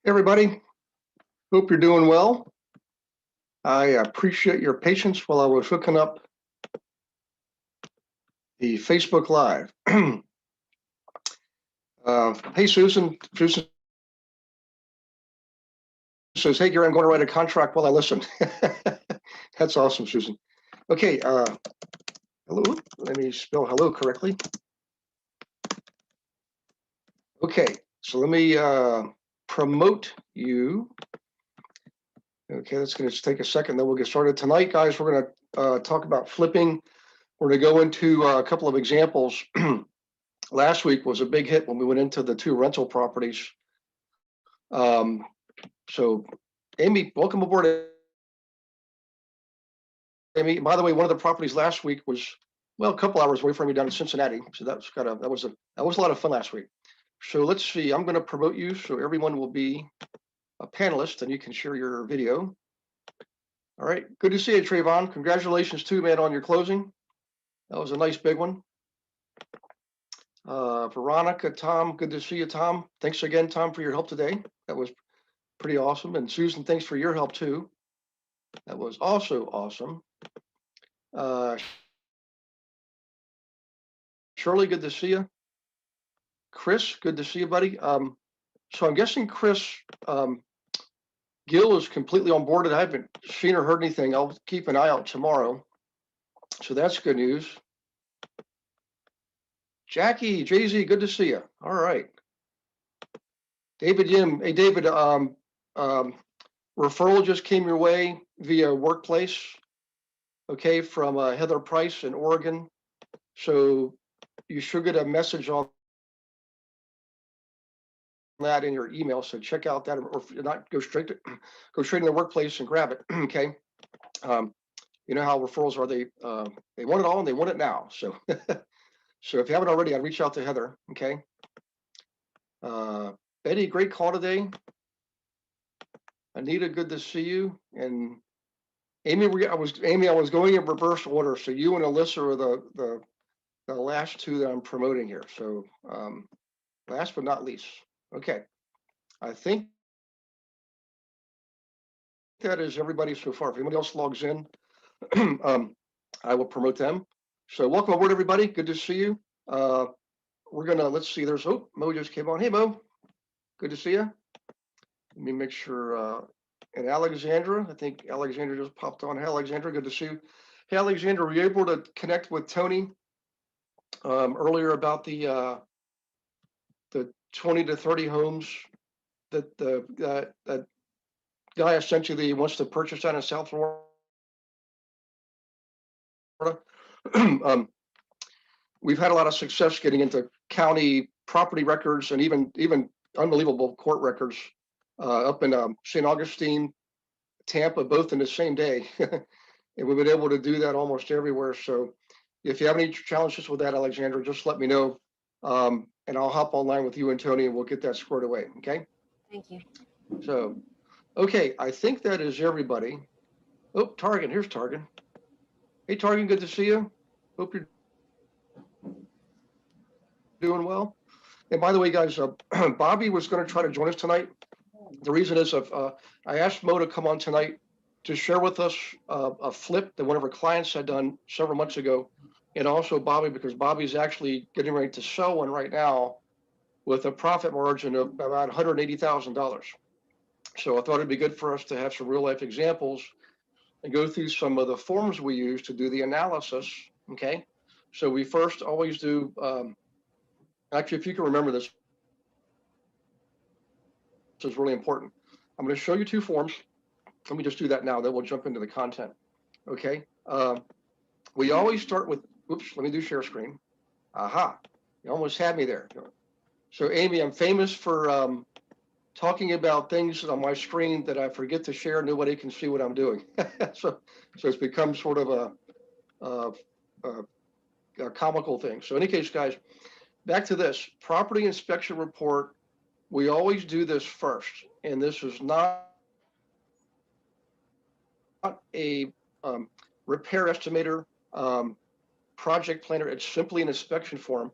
Everybody, hope you're doing well. I appreciate your patience while I was hooking up the Facebook Live. Hey, Susan. Susan says, hey, Gary, I'm going to write a contract while I listen. That's awesome, Susan. Okay, hello. Let me spell hello correctly. Okay, so let me promote you. Okay, that's going to take a second, then we'll get started. Tonight, guys, we're going to talk about flipping. We're going to go into a couple of examples. Last week was a big hit when we went into the two rental properties. So, Amy, welcome aboard. Amy, by the way, one of the properties last week was, well, a couple hours away from you down in Cincinnati. So that was a lot of fun last week. So let's see. I'm going to promote you so everyone will be a panelist and you can share your video. All right, good to see you, Trayvon. Congratulations too, man, on your closing. That was a nice big one. Veronica, Tom, good to see you, Tom. Thanks again, Tom, for your help today. That was pretty awesome. And Susan, thanks for your help too. That was also awesome. Shirley, good to see you. Chris, good to see you, buddy. So I'm guessing Chris Gill is completely on board, and I haven't seen or heard anything. I'll keep an eye out tomorrow. So that's good news. Jackie, Jay-Z, good to see you. All right. David Yim, hey David, referral just came your way via Workplace, okay, from Heather Price in Oregon. So you should get a message on that in your email. So check out that, or if not, go straight in the Workplace and grab it. Okay. You know how referrals are, they want it all and they want it now. So so if you haven't already, I'd reach out to Heather. Okay. Betty, great call today. Anita, good to see you. And Amy, I was going in reverse order. So you and Alyssa are the last two that I'm promoting here. So last but not least. Okay. I think that is everybody so far. If anybody else logs in, I will promote them. So welcome aboard, everybody. Good to see you. We're gonna, let's see, there's, oh, Mo just came on. Hey, Mo, good to see you. Let me make sure, and Alexandra, I think Alexandra just popped on. Hey, Alexandra, good to see you. Hey, Alexandra, were you able to connect with Tony earlier about the 20 to 30 homes that that guy essentially wants to purchase out in South Florida? We've had a lot of success getting into county property records and even unbelievable court records up in St. Augustine, Tampa, both in the same day. And we've been able to do that almost everywhere. So if you have any challenges with that, Alexandra, just let me know. And I'll hop online with you and Tony and we'll get that squared away. Okay. Thank you. So, okay, I think that is everybody. Oh, Targan, here's Targan. Hey, Targan, good to see you. Hope you're doing well. And by the way, guys, Bobby was going to try to join us tonight. The reason is I asked Mo to come on tonight to share with us a flip that one of our clients had done several months ago. And also Bobby, because Bobby's actually getting ready to sell one right now with a profit margin of about $180,000. So I thought it'd be good for us to have some real life examples and go through some of the forms we use to do the analysis. Okay. So we first always do, actually, if you can remember this, this is really important. I'm going to show you two forms. Let me just do that now, then we'll jump into the content. Okay. We always start with, oops, let me do share screen. Aha, you almost had me there. So Amy, I'm famous for talking about things on my screen that I forget to share. Nobody can see what I'm doing. so it's become sort of a comical thing. So in any case, guys, back to this property inspection report. We always do this first, and this is not a repair estimator, project planner. It's simply an inspection form.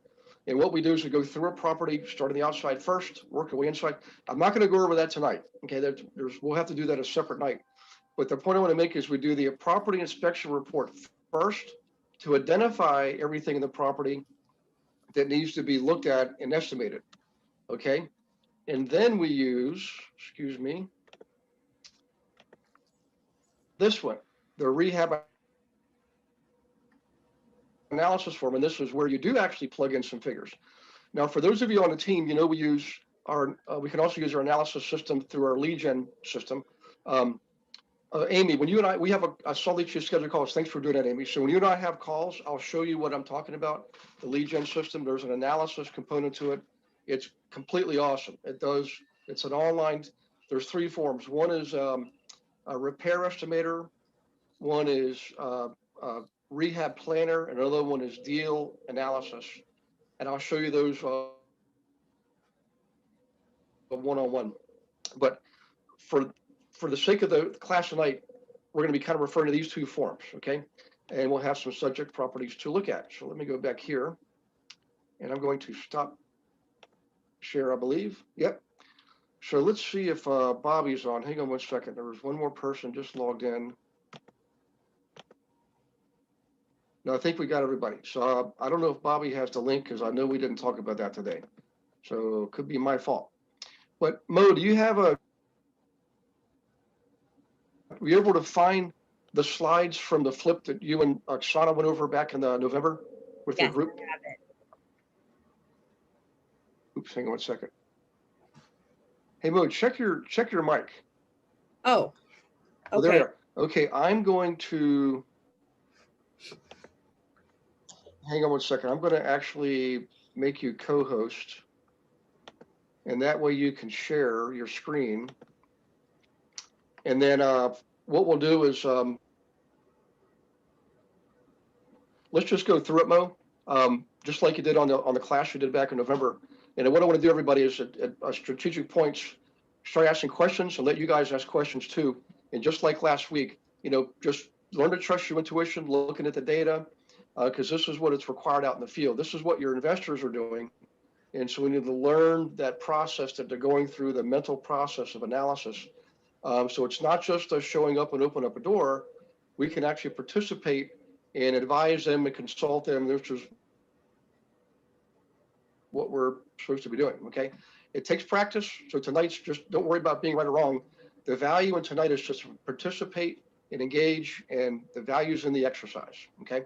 And what we do is we go through a property, starting the outside first, work our way inside. I'm not going to go over that tonight. Okay, we'll have to do that a separate night. But the point I want to make is we do the property inspection report first to identify everything in the property that needs to be looked at and estimated. Okay, and then we use, excuse me, this one, the rehab analysis form, and this is where you do actually plug in some figures. Now, for those of you on the team, you know we use our, we can also use our analysis system through our lead gen system. Amy, when you and I I saw that you scheduled calls. Thanks for doing that, Amy. So when you and I have calls, I'll show you what I'm talking about. The lead gen system, there's an analysis component to it. It's completely awesome. It's an online, there's 3 forms. One is a repair estimator. One is rehab planner. And another one is deal analysis. And I'll show you those one-on-one. But for the sake of the class tonight, we're going to be kind of referring to these 2 forms, okay? And we'll have some subject properties to look at. So let me go back here, and I'm going to stop share, I believe. Yep. So let's see if Bobby's on. Hang on one second. There was one more person just logged in. No, I think we got everybody. So I don't know if Bobby has the link because I know we didn't talk about that today. So it could be my fault. But Mo, do you have were you able to find the slides from the flip that you and Oksana went over back in November with your group? I have it. Oops, hang on one second. Hey Mo, check your mic. Oh, okay. Oh, there you are. Okay, I'm going to hang on one second. I'm going to actually make you co-host, and that way you can share your screen. And then what we'll do is let's just go through it, Mo, just like you did on the class you did back in November. And what I want to do, everybody, is at strategic points, start asking questions and let you guys ask questions too. And just like last week, just learn to trust your intuition, looking at the data, because this is what it's required out in the field. This is what your investors are doing. And so we need to learn that process that they're going through, the mental process of analysis. So it's not just us showing up and open up a door. We can actually participate and advise them and consult them, which is what we're supposed to be doing, okay? It takes practice. So tonight's just, don't worry about being right or wrong. The value in tonight is just participate and engage, and the value's in the exercise, okay?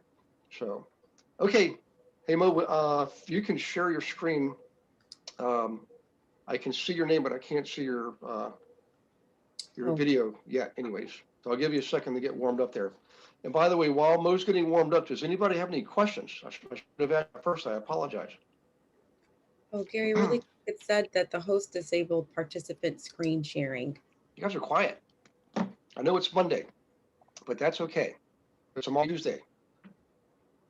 So, okay. Hey Mo, if you can share your screen, I can see your name, but I can't see your video yet anyways. So I'll give you a second to get warmed up there. And by the way, while Mo's getting warmed up, does anybody have any questions? I should have asked first, I apologize. Oh, Gary, really, it said that the host disabled participant screen sharing. You guys are quiet. I know it's Monday, but that's okay. It's a Tuesday.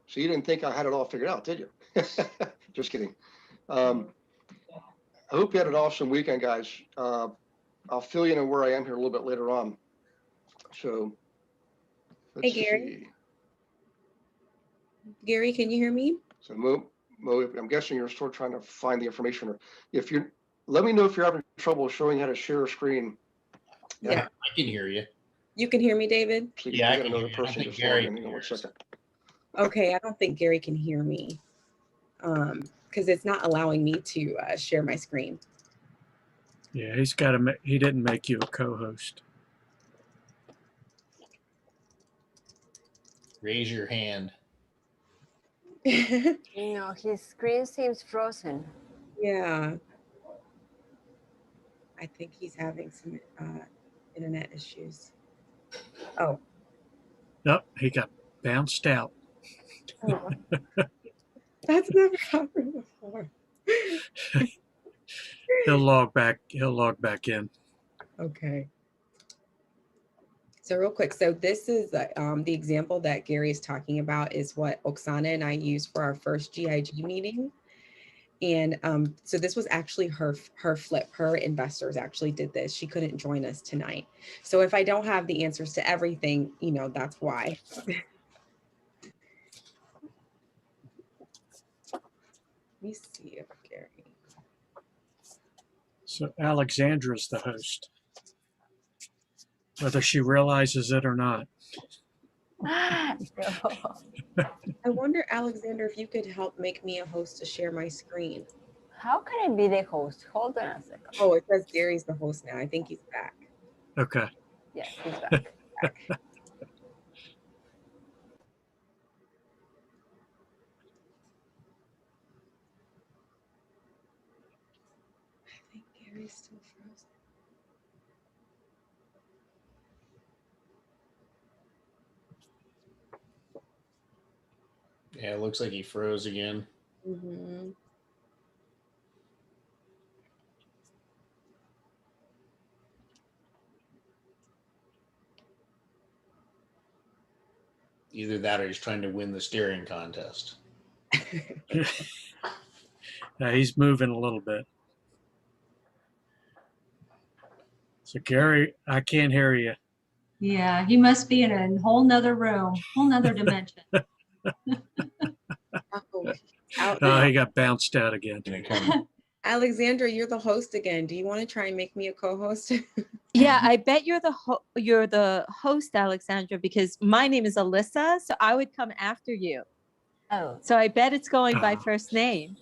So you didn't think I had it all figured out, did you? Just kidding. I hope you had an awesome weekend, guys. I'll fill you in where I am here a little bit later on. So let's Hey, Gary. see. Gary, can you hear me? So Mo, I'm guessing you're still trying to find the information. Or if you're, let me know if you're having trouble showing how to share a screen. Yeah, I can hear you. You can hear me, David? So Yeah, I got can another hear you. I person think just Gary logged in. One second. Okay, I don't think Gary can hear me because it's not allowing me to share my screen. Yeah, he didn't make you a co-host. Raise your hand. No, his screen seems frozen. Yeah. I think he's having some internet issues. Oh. Nope, he got bounced out. Oh. That's never happened before. He'll log back in. Okay. So real quick, so this is the example that Gary is talking about is what Oksana and I used for our first GIG meeting. And so this was actually her flip. Her investors actually did this. She couldn't join us tonight. So if I don't have the answers to everything, that's why. me see if Gary. So Alexandra's the host, whether she realizes it or not. No. I wonder, Alexander, if you could help make me a host to share my screen. How can I be the host? Hold on a second. Oh, it says Gary's the host now. I think he's back. Okay. Yes, he's back. I think Gary's still frozen. Yeah, it looks like he froze again. Mm-hmm. Either that or he's trying to win the steering contest. Yeah, he's moving a little bit. So Gary, I can't hear you. Yeah, he must be in a whole nother room, whole nother dimension. Oh, Oh, he got bounced out again. And it kind of, Alexandra, you're the host again. Do you want to try and make me a co-host? Yeah, I bet you're the host, Alexandra, because my name is Alyssa, so I would come after you. Oh, So I bet it's going by Oh. first name.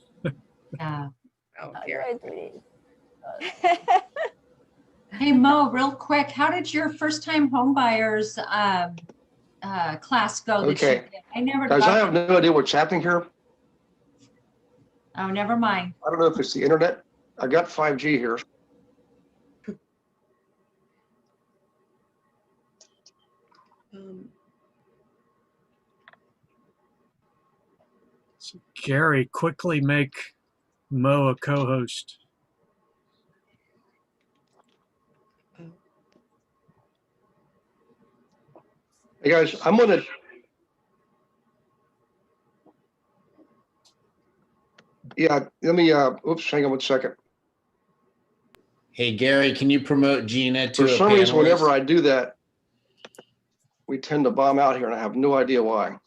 Yeah. Oh, how do Gary. I do this? Hey Mo, real quick, how did your first time homebuyers class go that you Okay. did? I never Guys, I got have no idea what's happening here. Oh, never mind. I don't know if it's the internet. I got 5G here. So Gary, quickly make Mo a co-host. Hey guys, I'm gonna. Yeah, let me. Oops, hang on 1 second. hey, Gary, can you promote Gina to For a some reason, whenever panelist? I do that, we tend to bomb out here, and I have no idea why.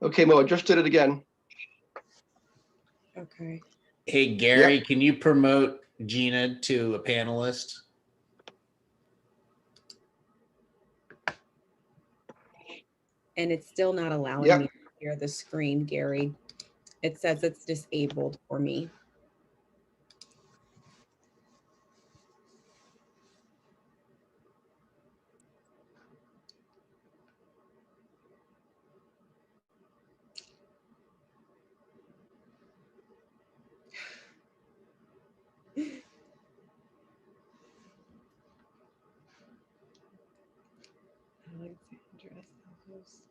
Okay, Mo, I just did it again. Okay. Hey, Gary, can you promote Gina to a panelist? And it's still not allowing Yep. me to share the screen, Gary. It says it's disabled for me. Alexandra, host.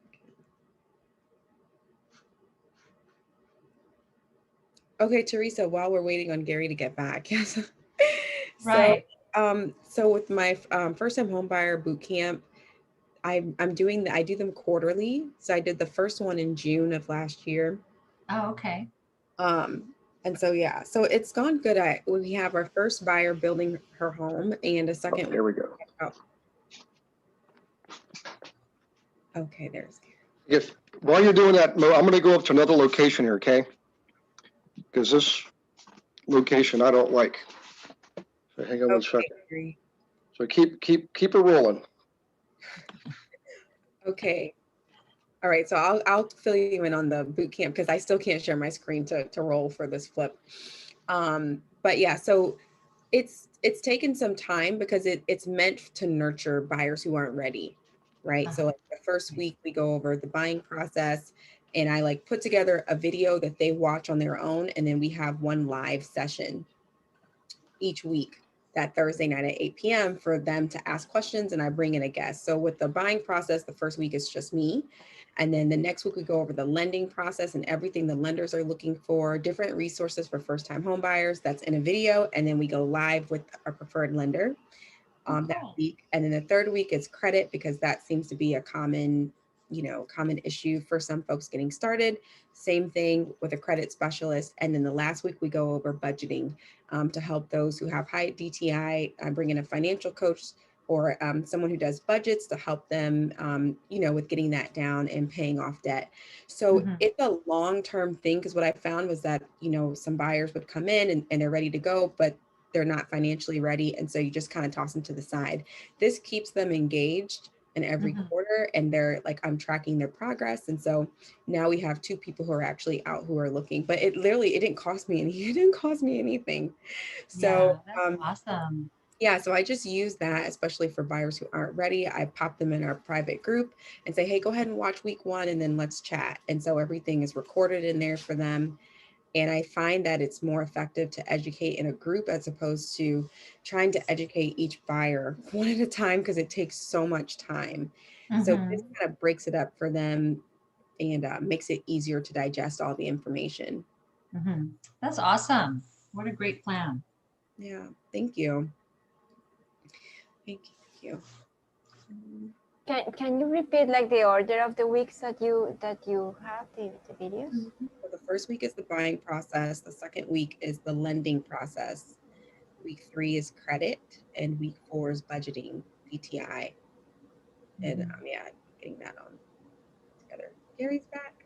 Okay, Teresa, while we're waiting on Gary to get back. Yes. Right. So with my first time homebuyer boot camp, I do them quarterly. So I did the first one in June of last year. Oh, okay. And so, yeah, so it's gone good. We have our first buyer building her home and a second. Oh, here we go. Oh. Okay, there's Gary. Yes. While you're doing that, Mo, I'm going to go up to another location here, okay? Because this location I don't like. So hang on 1 second. Gary. So keep it rolling. Okay. All right, so I'll fill you in on the boot camp because I still can't share my screen to roll for this flip. But yeah, so it's taken some time because it's meant to nurture buyers who aren't ready, right? So like the first week we go over the buying process and I like put together a video that they watch on their own, and then we have one live session each week that Thursday night at 8 p.m. for them to ask questions, and I bring in a guest. So with the buying process, the first week is just me. And then the next week we go over the lending process and everything the lenders are looking for, different resources for first-time home buyers. That's in a video. And then we go live with our preferred lender that week. And then the third week is credit, because that seems to be a common issue for some folks getting started. Same thing with a credit specialist. And then the last week we go over budgeting to help those who have high DTI. I bring in a financial coach or someone who does budgets to help them, with getting that down and paying off debt. So Mhm. it's a long-term thing, because what I found was that, some buyers would come in and they're ready to go, but they're not financially ready. And so you just kind of toss them to the side. This keeps them engaged in every Mhm. quarter, and they're like, I'm tracking their progress. And so now we have 2 people who are actually out who are looking, but it didn't cost me it didn't cost me anything. So, Yeah, that's awesome. yeah, so I just use that, especially for buyers who aren't ready. I pop them in our private group and say, hey, go ahead and watch week 1 and then let's chat. And so everything is recorded in there for them. And I find that it's more effective to educate in a group as opposed to trying to educate each buyer one at a time, because it takes so much time. So this Mhm. kind of breaks it up for them and makes it easier to digest all the information. Mhm. That's awesome. What a great plan. Yeah, thank you. Thank you. Can you repeat like the order of the weeks that you have the videos? So the first week is the buying process. The second week is the lending process. Week 3 is credit, and week 4 is budgeting, PTI. And Mhm. getting that on together. Gary's back.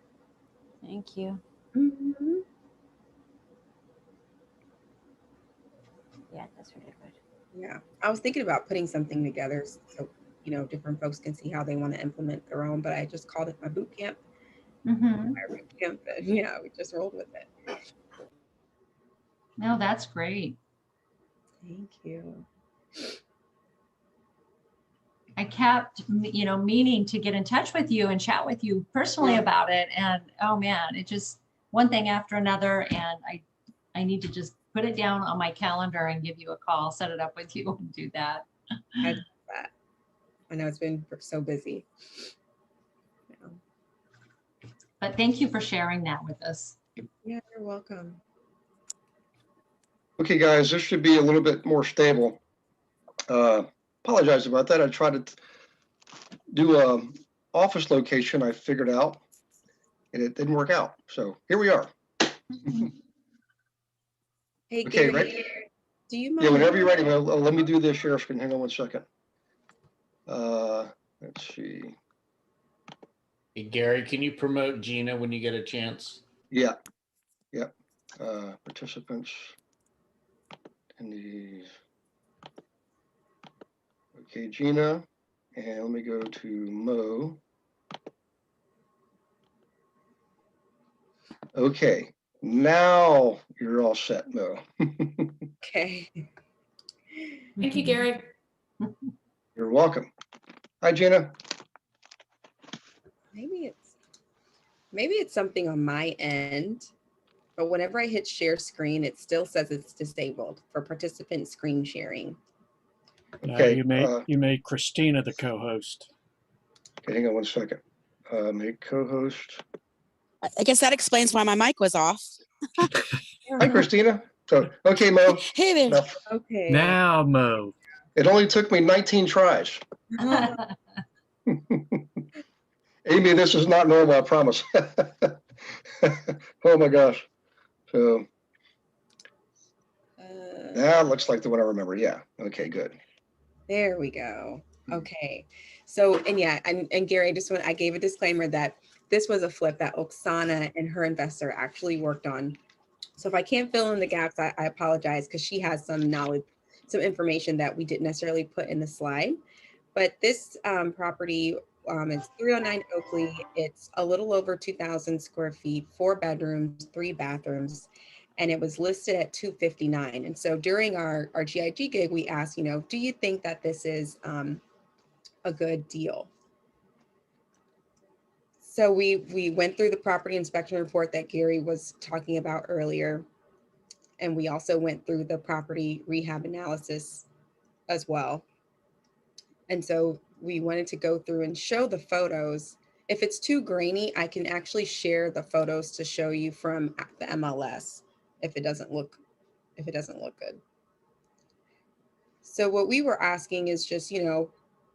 Thank you. Mhm. Yeah, that's really good. Yeah, I was thinking about putting something together so different folks can see how they want to implement their own. But I just called it my boot camp. Mhm. My boot camp, and yeah, we just rolled with it. No, that's great. Thank you. I kept, meaning to get in touch with you and chat with you personally about it. And oh man, it just one thing after another. And I need to just put it down on my calendar and give you a call, set it up with you and do that. I love that. I know it's been so busy. Yeah. But thank you for sharing that with us. Yeah, you're welcome. Okay, guys, this should be a little bit more stable. Apologize about that. I tried to do a office location I figured out, and it didn't work out. So here we are. Hey, Okay, Gary, right? do you Yeah, mind? whenever you're ready. Well, let me do this share screen. Hang on one second. Let's see. Hey, Gary, can you promote Gina when you get a chance? Yeah. Participants in these. Okay, Gina, and let me go to Mo. Okay, now you're all set, Mo. Okay. Thank you, Gary. You're welcome. Hi, Gina. Maybe it's something on my end, but whenever I hit share screen, it still says it's disabled for participant screen sharing. Okay. You made Christina the co-host. Okay, hang on one second. Make co-host. I guess that explains why my mic was off. Hi, Christina. So, okay, Mo. Hey there. Now, Okay. Now, Mo. it only took me 19 tries. Amy, this is not normal, I promise. Oh my gosh. So that looks like the one I remember. Yeah. Okay, good. There we go. Okay. So, and Gary, I gave a disclaimer that this was a flip that Oksana and her investor actually worked on. So if I can't fill in the gaps, I apologize, because she has some knowledge, some information that we didn't necessarily put in the slide. But this property, it's 309 Oakley. It's a little over 2,000 square feet, 4 bedrooms, 3 bathrooms, and it was listed at 259. And so during our GIG gig, we asked, do you think that this is a good deal? So we went through the property inspection report that Gary was talking about earlier. And we also went through the property rehab analysis as well. And so we wanted to go through and show the photos. If it's too grainy, I can actually share the photos to show you from the MLS if it doesn't look good. So what we were asking is just,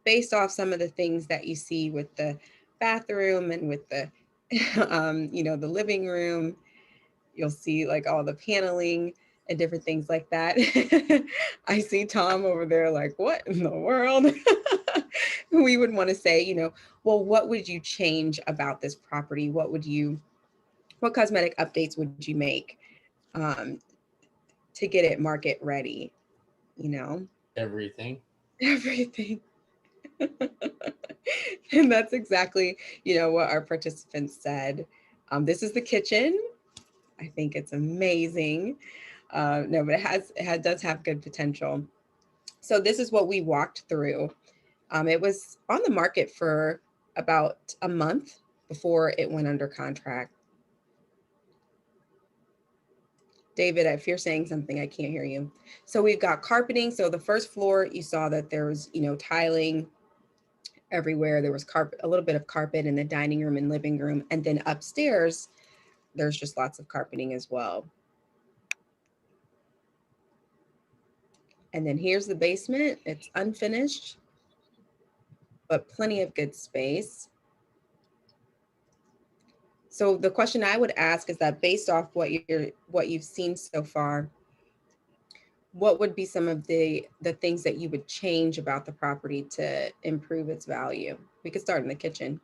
based off some of the things that you see with the bathroom and with the, the living room, you'll see like all the paneling. and different things like that. I see Tom over there like, what in the world? We would want to say, you know, well, what would you change about this property? What cosmetic updates would you make to get it market ready? You know, Everything. everything. And that's exactly, you know, what our participants said. This is the kitchen. I think it's amazing. No, but it does have good potential. So this is what we walked through. It was on the market for about a month before it went under contract. David, if you're saying something, I can't hear you. So we've got carpeting. So the first floor, you saw that there was, you know, tiling everywhere. There was carpet, a little bit of carpet in the dining room and living room. And then upstairs, there's just lots of carpeting as well. And then here's the basement. It's unfinished, but plenty of good space. So the question I would ask is that based off what you've seen so far, what would be some of the things that you would change about the property to improve its value? We could start in the kitchen.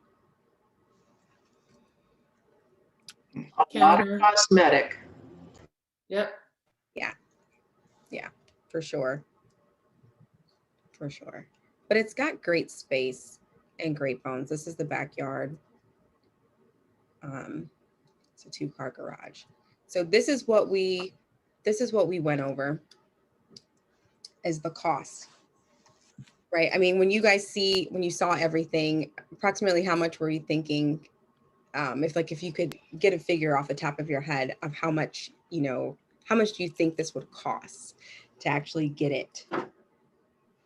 Counter. Cosmetic. Yep. Yeah, for sure. For sure. But it's got great space and great bones. This is the backyard. It's a 2-car garage. So this is what we went over as the cost, right? I mean, when you saw everything, approximately how much were you thinking? If you could get a figure off the top of your head of how much, you know, how much do you think this would cost to actually get it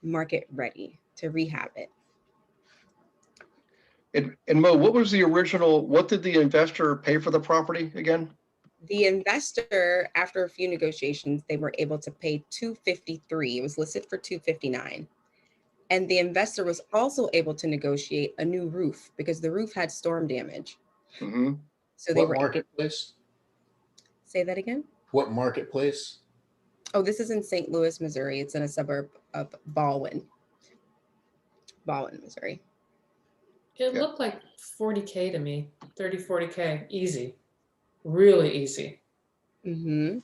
market ready to rehab it? And Mo, what did the investor pay for the property again? The investor, after a few negotiations, they were able to pay $253. It was listed for $259. And the investor was also able to negotiate a new roof because the roof had storm damage. Mm-hmm. So they What were marketplace? Say that again? What marketplace? Oh, this is in St. Louis, Missouri. It's in a suburb of Baldwin, Missouri. It looked like 40K to me. 30, 40K. Easy. Really easy. Mm-hmm.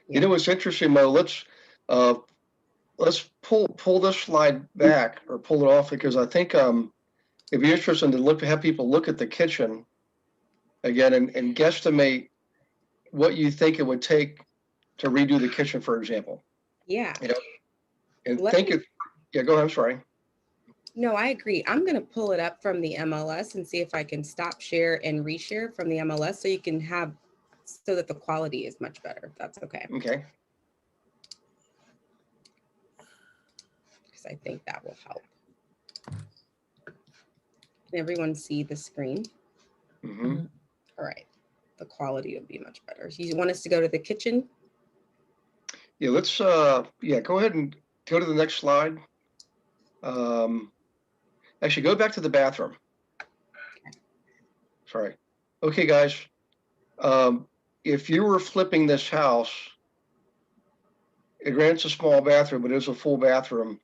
You know what's interesting, Mo? Let's pull this slide back or pull it off, because I think it'd be interesting to have people look at the kitchen again and guesstimate what you think it would take to redo the kitchen, for example. Yeah. You know, and yeah, go ahead. I'm sorry. No, I agree. I'm going to pull it up from the MLS and see if I can stop share and reshare from the MLS so you can so that the quality is much better. If that's okay. Okay. Because I think that will help. Can everyone see the screen? Mm-hmm. All right. The quality will be much better. So you want us to go to the kitchen? Yeah, let's go ahead and go to the next slide. Actually, go back to the bathroom. Sorry. Okay, guys. If you were flipping this house, it's a small bathroom, but it's a full bathroom.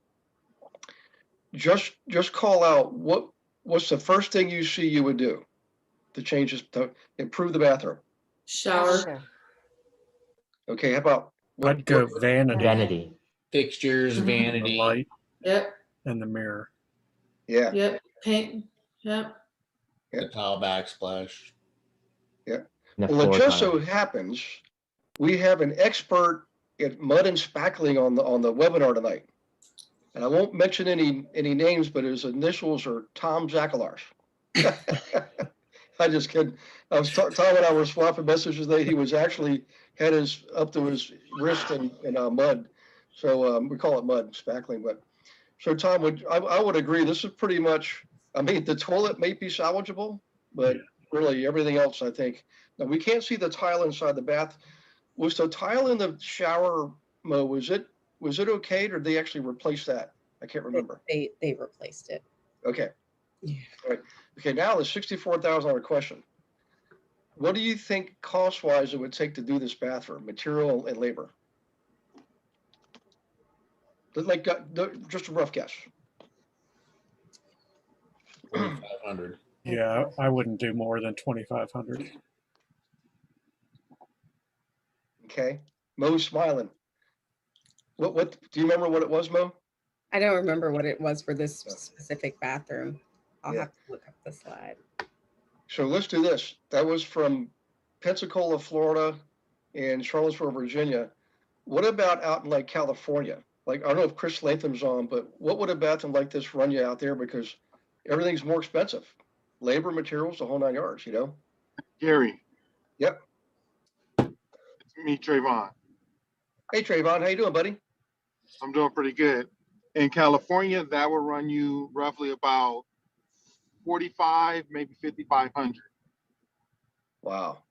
Just call out what's the first thing you see you would do to change this, to improve the bathroom. Shower. Okay, how about I'd go vanity. Vanity. Fixtures, Mhm. The vanity. light Yep. and the mirror. Yeah. Yep. Paint. Yep. The tile backsplash. Yeah. The Well, it floor just tile. so happens we have an expert at mud and spackling on the webinar tonight. And I won't mention any names, but his initials are Tom Zakalars. I just kidding. Tom and I were swapping messages today. He was actually had his up to his wrist in mud. So we call it mud spackling. But so Tom, I would agree. This is pretty much, I mean, the toilet may be salvageable, but really everything else, I think. Now we can't see the tile inside the bath. Was the tile in the shower, Mo, was it okay, or did they actually replace that? I can't remember. They replaced it. Okay. Yeah. All right. Okay, now the $64,000 question. what do you think cost-wise it would take to do this bathroom, material and labor? Like, just a rough guess. 2,500. Yeah, I wouldn't do more than 2,500. Okay, Mo's smiling. What do you remember what it was, Mo? I don't remember what it was for this specific bathroom. I'll Yeah. have to look up the slide. So let's do this. That was from Pensacola, Florida, and Charlottesville, Virginia. What about out in like California? Like, I don't know if Chris Latham's on, but what would a bathroom like this run you out there? Because everything's more expensive. Labor, materials, the whole 9 yards, you know? Gary. Yep. It's me, Trayvon. Hey, Trayvon, how you doing, buddy? I'm doing pretty good. In California, that will run you roughly about 45, maybe 5,500. Wow,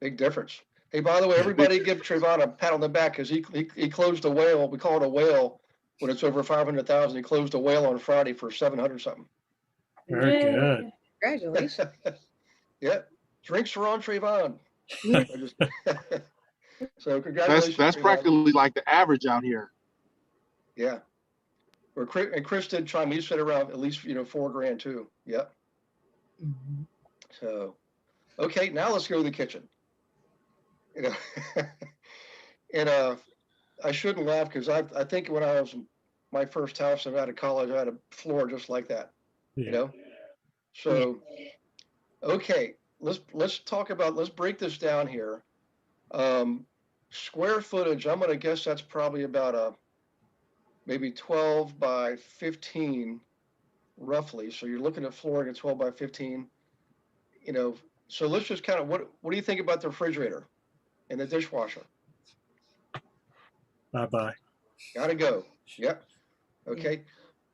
big difference. Hey, by the way, everybody give Trayvon a pat on the back because he closed a whale. We call it a whale when it's over 500,000. He closed a whale on Friday for 700 something. Very Yay. good. Congratulations. Yeah, drinks are on Trayvon. So congratulations. That's Trayvon. practically like the average out here. Yeah. And Chris did chime. He said around at least $4,000 too. Yep. Mhm. So, okay, now let's go to the kitchen. And I shouldn't laugh because I think when I was my first house out of college, I had a floor just like that. Yeah. So, okay, let's talk about, let's break this down here. Square footage, I'm gonna guess that's probably about maybe 12 by 15 roughly. So you're looking at flooring at 12 by 15, so let's just kind of, what do you think about the refrigerator and the dishwasher? Bye-bye. Gotta go. Yep. Okay.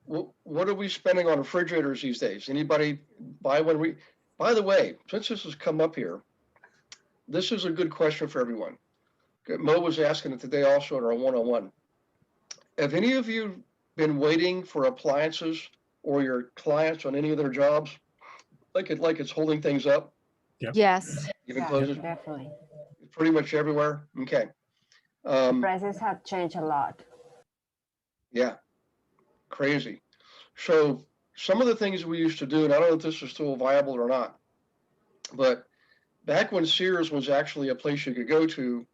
What are we spending on refrigerators these days? Anybody buy one? By the way, since this has come up here, this is a good question for everyone. Mo was asking it today also in our one-on-one. Have any of you been waiting for appliances or your clients on any of their jobs? Like it's holding things up? Yes. Even Yeah, closes? definitely. Pretty much everywhere? Okay. Prices have changed a lot. Yeah, crazy. So some of the things we used to do, and I don't know if this is still viable or not, but back when Sears was actually a place you could go to,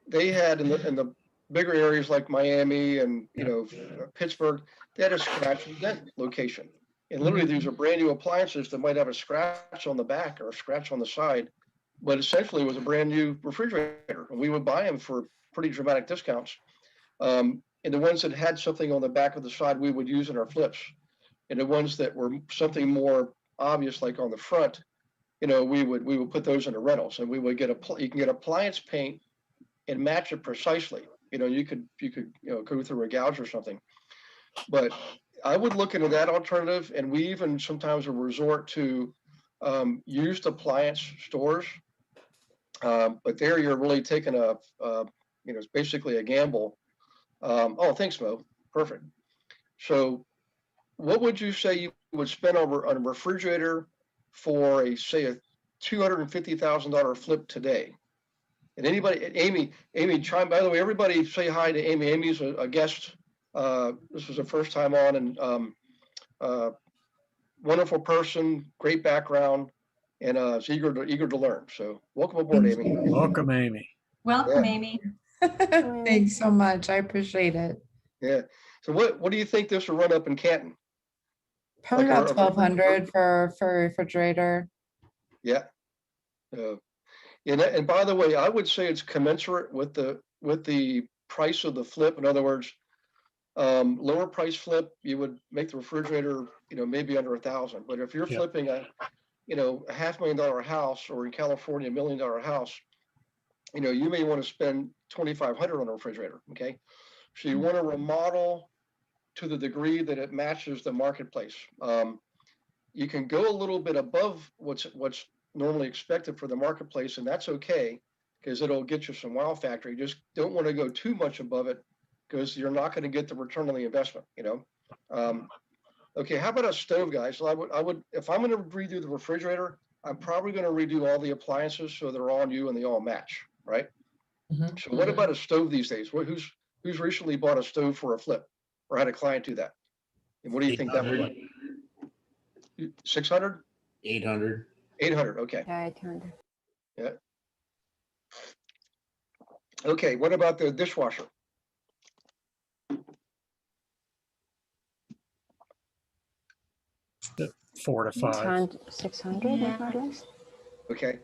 they had in the bigger areas like Miami and Pittsburgh, they had a scratch and dent location. And literally these are brand new appliances that might have a scratch on the back or a scratch on the side, but essentially it was a brand new refrigerator. And we would buy them for pretty dramatic discounts. And the ones that had something on the back of the side, we would use in our flips. And the ones that were something more obvious, like on the front, we would put those in the rentals, and we would you can get appliance paint and match it precisely. You could go through a gouge or something. But I would look into that alternative, and we even sometimes will resort to used appliance stores. But there you're really taking it's basically a gamble. Oh, thanks, Mo. Perfect. So what would you say you would spend on a refrigerator for say a $250,000 flip today? And anybody, Amy, chime, by the way, everybody say hi to Amy. Amy's a guest. This was the first time on, and wonderful person, great background, and is eager to learn. So welcome aboard, Amy. Welcome, Amy. Welcome, Yeah. Amy. Thanks so much. I appreciate it. Yeah. So what do you think this will run up in Canton? Probably Like about 1,200 for a refrigerator. Yeah. And by the way, I would say it's commensurate with the price of the flip. In other words, lower price flip, you would make the refrigerator, maybe under 1,000. But if you're flipping a $500,000 house, or in California, $1 million house, you may want to spend 2,500 on a refrigerator. Okay. So you want to remodel to the degree that it matches the marketplace. You can go a little bit above what's normally expected for the marketplace, and that's okay, because it'll get you some wow factor. You just don't want to go too much above it, because you're not going to get the return on the investment. Okay, how about a stove, guys? So I would, if I'm going to redo the refrigerator, I'm probably going to redo all the appliances so they're all new and they all match, right? Mhm. So what about a stove these days? Who's recently bought a stove for a flip or had a client do that? And what do you think that would like? 600? 800. 800, okay. Yeah, 800. Yeah. Okay, what about the dishwasher? The 4 to 5. 600 Yeah. more or less. Okay.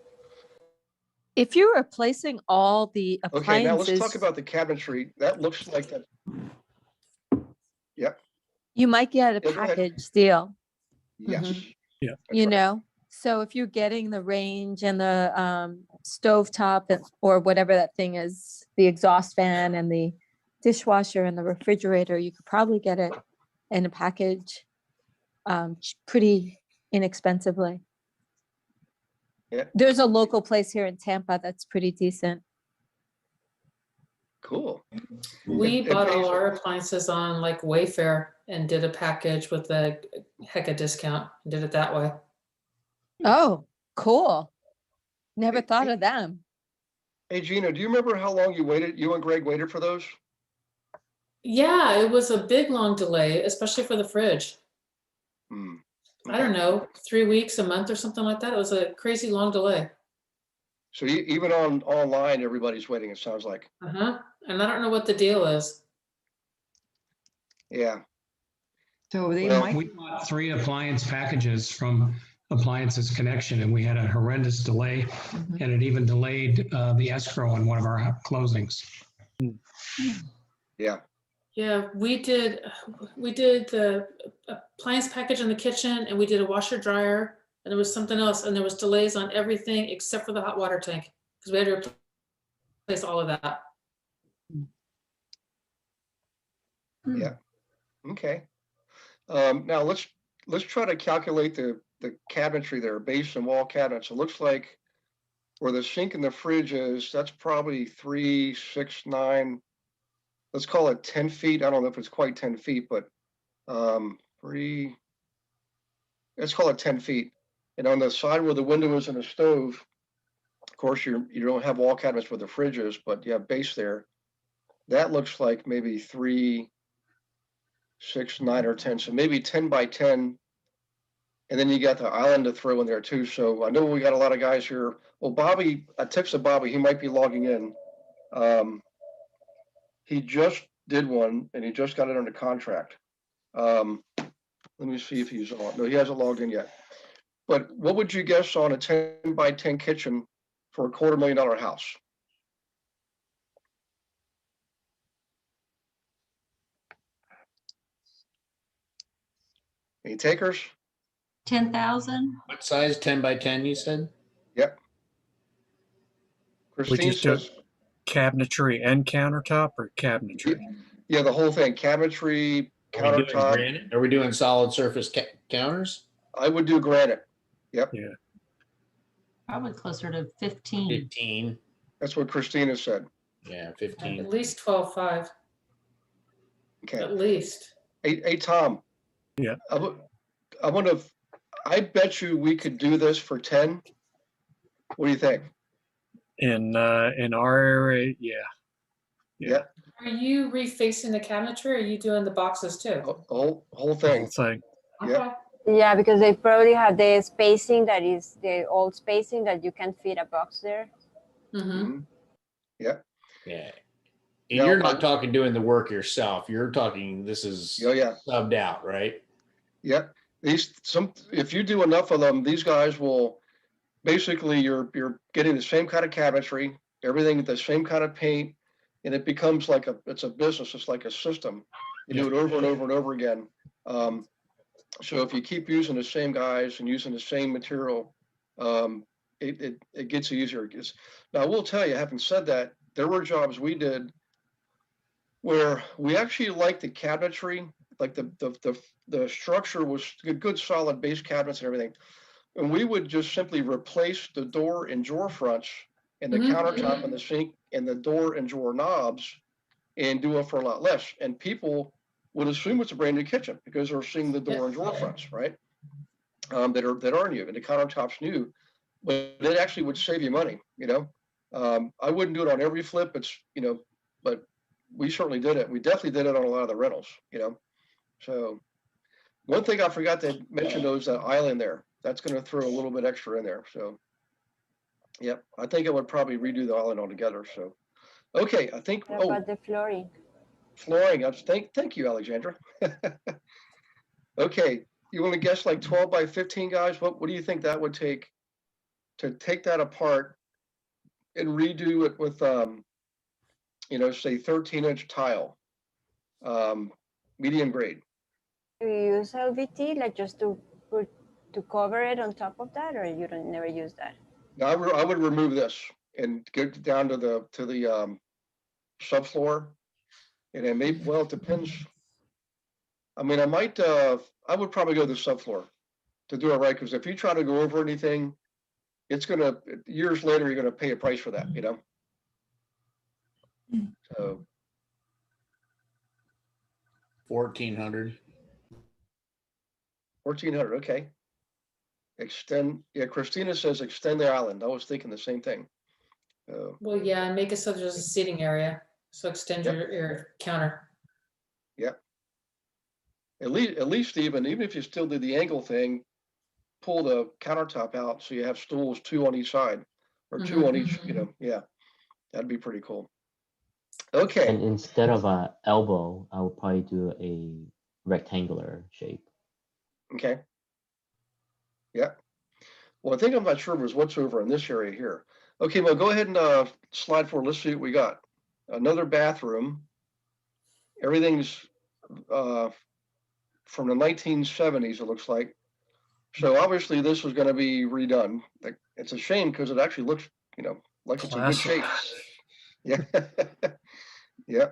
If you're replacing all the Okay, now let's appliances, talk about the cabinetry. That looks like that. Yep. you might get a Yeah, go ahead. package deal, Yes. Mhm. Yeah. That's you right. know? So if you're getting the range and the stovetop or whatever that thing is, the exhaust fan and the dishwasher and the refrigerator, you could probably get it in a package pretty inexpensively. Yeah. There's a local place here in Tampa that's pretty decent. Cool. We It bought pays- all our appliances on like Wayfair and did a package with a heck of discount. Did it that way. Oh, cool. Never Hey, thought hey. of them. Hey, Gina, do you remember how long you and Greg waited for those? Yeah, it was a big long delay, especially for the fridge. Hmm. I don't know, 3 weeks, a month or something like that. It was a crazy long delay. So even online, everybody's waiting, it sounds like. Uh-huh. And I don't know what the deal is. Yeah. So they Well, might. We bought 3 appliance packages from Appliances Connection, and we had a horrendous delay, and it even delayed the escrow on one of our closings. Yeah. Yeah, we did the appliance package in the kitchen, and we did a washer dryer, and there was something else, and there was delays on everything except for the hot water tank, because we had to replace all of that. Yeah. Okay. Now let's try to calculate the cabinetry there, base and wall cabinets. It looks like where the sink and the fridge is, that's probably 3, 6, 9. Let's call it 10 feet. I don't know if it's quite 10 feet, but let's call it 10 feet. And on the side where the window is in the stove, of course, you don't have wall cabinets where the fridge is, but you have base there. That looks like maybe 3, 6, 9, or 10. So maybe 10 by 10. And then you got the island to throw in there too. So I know we got a lot of guys here. Well, Bobby, I texted Bobby, he might be logging in. He just did one and he just got it under contract. Let me see if he's on. No, he hasn't logged in yet. But what would you guess on a 10 by 10 kitchen for a $250,000 house? Any takers? 10,000? What size? 10 by 10, you said? Yep. We Christine just do says, cabinetry and countertop or cabinetry? yeah, the whole thing, cabinetry, Are we doing countertop. granite? Are we doing solid surface counters? I would do granite. Yep. Yeah. Probably closer to 15. 15. That's what Christina said. Yeah, 15. At least 12.5, Okay. at least. Hey, Tom. Yeah. I bet you we could do this for 10. What do you think? In our area, yeah. Yeah. Are you refacing the cabinetry, or are you doing the boxes too? Whole The whole thing. thing. Yeah. Yeah, because they probably have the spacing that is the old spacing that you can fit a box there. Mm-hmm. Yeah. Yeah. And Now, you're not talking doing the work yourself. You're talking, this is Oh yeah. subbed out, right? Yeah. If you do enough of them, these guys will basically you're getting the same kind of cabinetry, everything the same kind of paint, and it becomes like it's a business. It's like a system. You do it over and over and over again. So if you keep using the same guys and using the same material, it gets easier. Now I will tell you, having said that, there were jobs we did where we actually liked the cabinetry, like the structure was good solid base cabinets and everything. And we would just simply replace the door and drawer fronts and the countertop and the sink and the door and drawer knobs and do it for a lot less. And people would assume it's a brand new kitchen because they're seeing the door and drawer fronts, right? That are new and the countertop's new. but it actually would save you money, you know? I wouldn't do it on every flip, it's, you know, but we certainly did it. We definitely did it on a lot of the rentals, you know? So one thing I forgot to mention though is that island there. That's gonna throw a little bit extra in there, so. Yep, I think I would probably redo the island altogether, so. Okay, I think, What oh, about the flooring? flooring, thank you, Alexandra. Okay, you wanna guess like 12 by 15, guys? What do you think that would take to take that apart and redo it with, you know, say 13-inch tile, medium grade? Do you use LVT, like just to cover it on top of that, or you don't never use that? Now, I would remove this and get down to the subfloor, and then maybe, well, it depends. I mean, I would probably go to the subfloor to do it right, because if you try to go over anything, it's gonna, years later, you're gonna pay a price for that, you know? So 1,400. 1,400, okay. Extend, yeah, Christina says extend the island. I was thinking the same thing. Well, yeah, and make it so there's a seating area. So extend Yep. your counter. Yep. At least even if you still do the angle thing, pull the countertop out so you have stools, 2 on each side, or 2 on each, you know, yeah. That'd be pretty cool. Okay. And instead of a elbow, I would probably do a rectangular shape. Okay. Yeah. Well, I think I'm not sure was what's over in this area here. Okay, well, go ahead and slide forward. Let's see what we got. Another bathroom. Everything's from the 1970s, it looks like. So obviously this was going to be redone. Like, it's a shame because it actually looks, you know, like it's in good shape. Yeah. Yeah.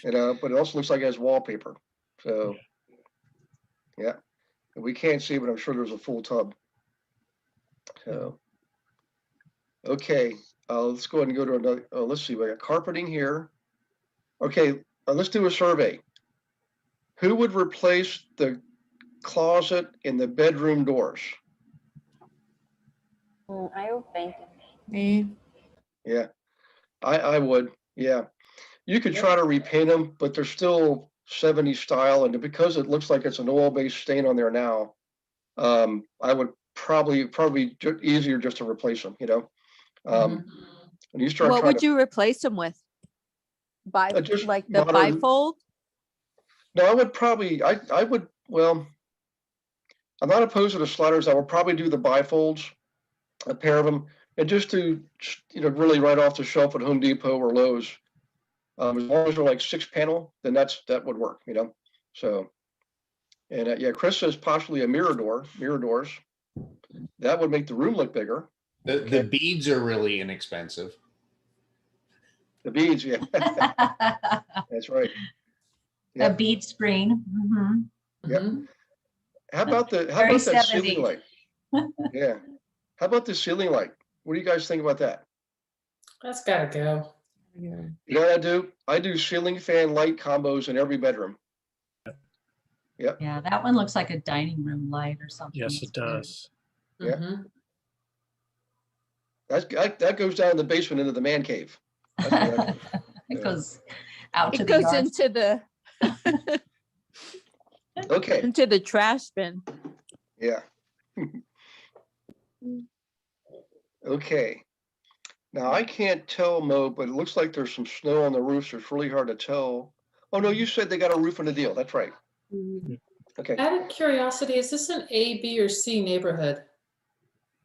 And but it also looks like it has wallpaper. So yeah. We can't see, but I'm sure there's a full tub. So okay, let's go ahead and go to another. Let's see, we got carpeting here. Okay, let's do a survey. Who would replace the closet in the bedroom doors? I would paint it. Me. Yeah, I would. Yeah, you could try to repaint them, but they're still 70s style, and because it looks like it's an oil-based stain on there now, I would probably easier just to replace them. You know, and you start. What would you replace them with? Just Like the modern- bifold? No, I would probably. I would. Well, I'm not opposed to the sliders. I would probably do the bifolds, a pair of them, and just do, you know, really right off the shelf at Home Depot or Lowe's. As long as they're like 6-panel, then that would work, you know. So, and yeah, Chris says possibly a mirror doors. That would make the room look bigger. The beads are really inexpensive. The beads, yeah, that's right. A bead screen. Yeah. How about that Very ceiling 70s. light? Yeah. How about the ceiling light? What do you guys think about that? That's gotta go. You know what I do? I do ceiling fan light combos in every bedroom. Yep. Yeah, that one looks like a dining room light or something. Yes, it does. Yeah. That goes down in the basement into the man cave. That's where that goes. It goes out to It the goes yard. into the Okay. into the trash bin. Yeah. Okay. Now I can't tell, Mo, but it looks like there's some snow on the roofs. It's really hard to tell. Oh no, you said they got a roof in the deal. That's right. Okay. Out of curiosity, is this an A, B, or C neighborhood?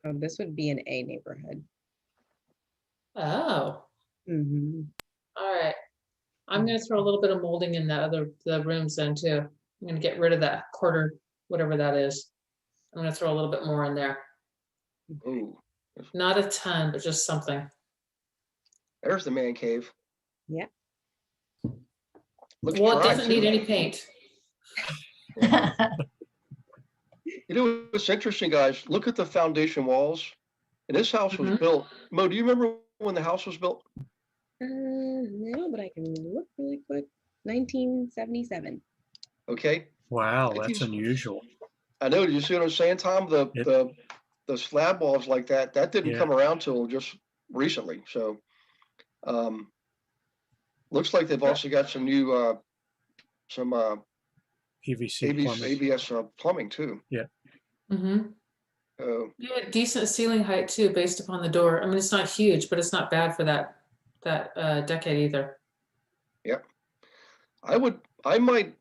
This would be an A neighborhood. Oh, Mm-hmm. all right. I'm gonna throw a little bit of molding in the rooms then too. I'm gonna get rid of that quarter, whatever that is. I'm gonna throw a little bit more in there. Ooh, Not a ton, but just something. there's the man cave. Yeah. Looks Well, it dry, doesn't need too. any paint. You know what's interesting, guys? Look at the foundation walls. And this house was built. Mo, do you remember when the house was built? No, but I can look really quick. 1977. Okay. Wow, that's unusual. I know. Do you see what I'm saying, Tom? The the slab walls like that didn't Yeah. come around till just recently. So looks like they've also got some new some PVC plumbing. ABS plumbing too. Yeah. Mm-hmm. Uh, You had decent ceiling height too, based upon the door. I mean, it's not huge, but it's not bad for that decade either. Yep. I might,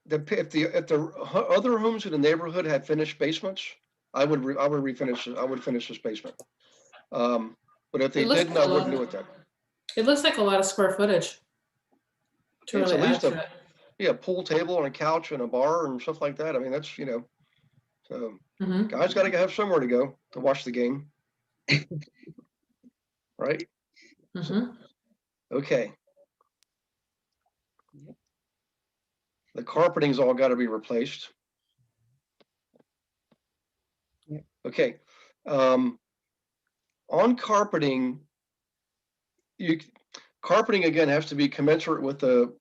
if the other homes in the neighborhood had finished basements, I would refinish it. I would finish this basement. But if they It looks didn't, like I a lot wouldn't of- do it then. It looks like a lot of square footage to It's really at add least to it. Yeah, pool table and a couch and a bar and stuff like that. I mean, that's, so Mm-hmm. guys got to have somewhere to go to watch the game. Right? Mm-hmm. Okay. The carpeting's all got to be replaced. Yep. Okay. On carpeting, carpeting again has to be commensurate with the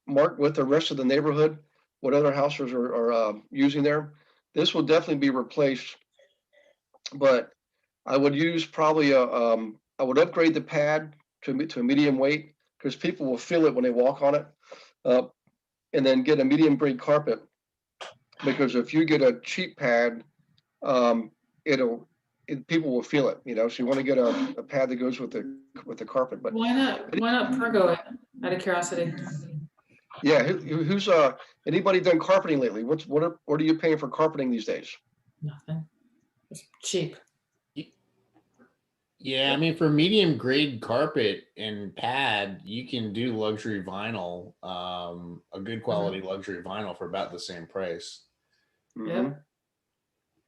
rest of the neighborhood, what other houses are using there. This will definitely be replaced, but I would use probably I would upgrade the pad to a medium weight because people will feel it when they walk on it, and then get a medium grade carpet, because if you get a cheap pad, people will feel it, so you want to get a pad that goes with the carpet. But Why not pergo it? Out of curiosity. yeah, who's anybody done carpeting lately? What are you paying for carpeting these days? Nothing. It's cheap. Yeah, I mean, for medium grade carpet and pad, you can do luxury vinyl, a good quality luxury vinyl for about the same price. Mhm.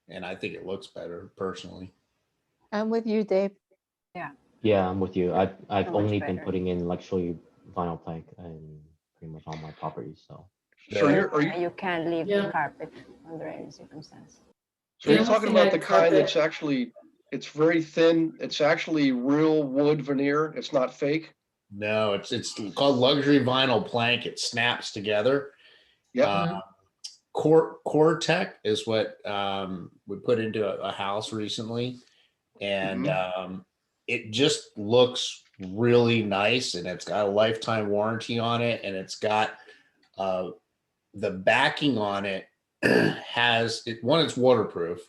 And I think it looks better personally. I'm with you, Dave. Yeah, I'm with you. I've much only been better. putting in luxury vinyl plank in pretty much all my properties. So So You can't leave Yeah. the carpet under any circumstance. So you're The only talking thing about the I'd kind that's carpet- actually, it's very thin. It's actually real wood veneer. It's not fake. No, it's called luxury vinyl plank. It snaps together. Yep. Core Tech is what we put into a house recently, and it just looks really nice, and it's got a lifetime warranty on it, and it's got the backing on it has it. One, it's waterproof,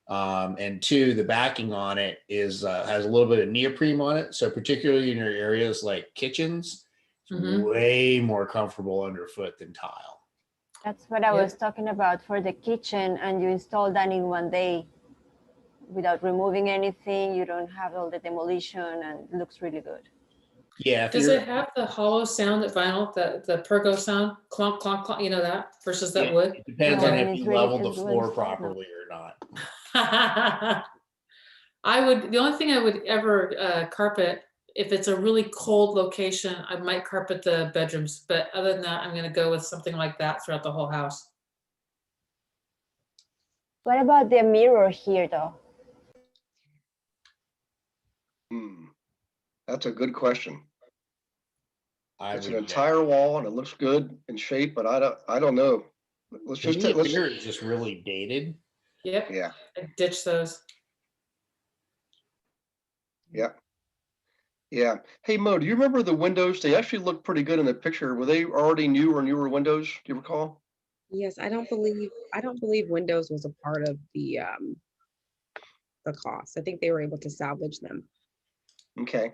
and two, the backing on it is has a little bit of neoprene on it, so particularly in your areas like kitchens, it's way more comfortable underfoot than tile. That's what I was talking about for the kitchen, and you install that in one day without removing anything. You don't have all the demolition, and it looks really good. Yeah. Does it have the hollow sound that vinyl, the pergo sound, clunk, clunk, clunk, that versus that wood? It depends No, on and if it's you really leveled the just good floor installed now. properly or not. The only thing I would ever carpet, if it's a really cold location, I might carpet the bedrooms. But other than that, I'm going to go with something like that throughout the whole house. What about the mirror here, though? That's a good question. It's an would entire wall and it looks good in shape, but I don't know. Let's To just me, let's. mirror is just really dated. Yep. Yeah. I ditch those. Yeah. Yeah. Hey Mo, do you remember the windows? They actually look pretty good in the picture. Were they already new or newer windows? Do you recall? Yes, I don't believe Windows was a part of the cost. I think they were able to salvage them. Okay.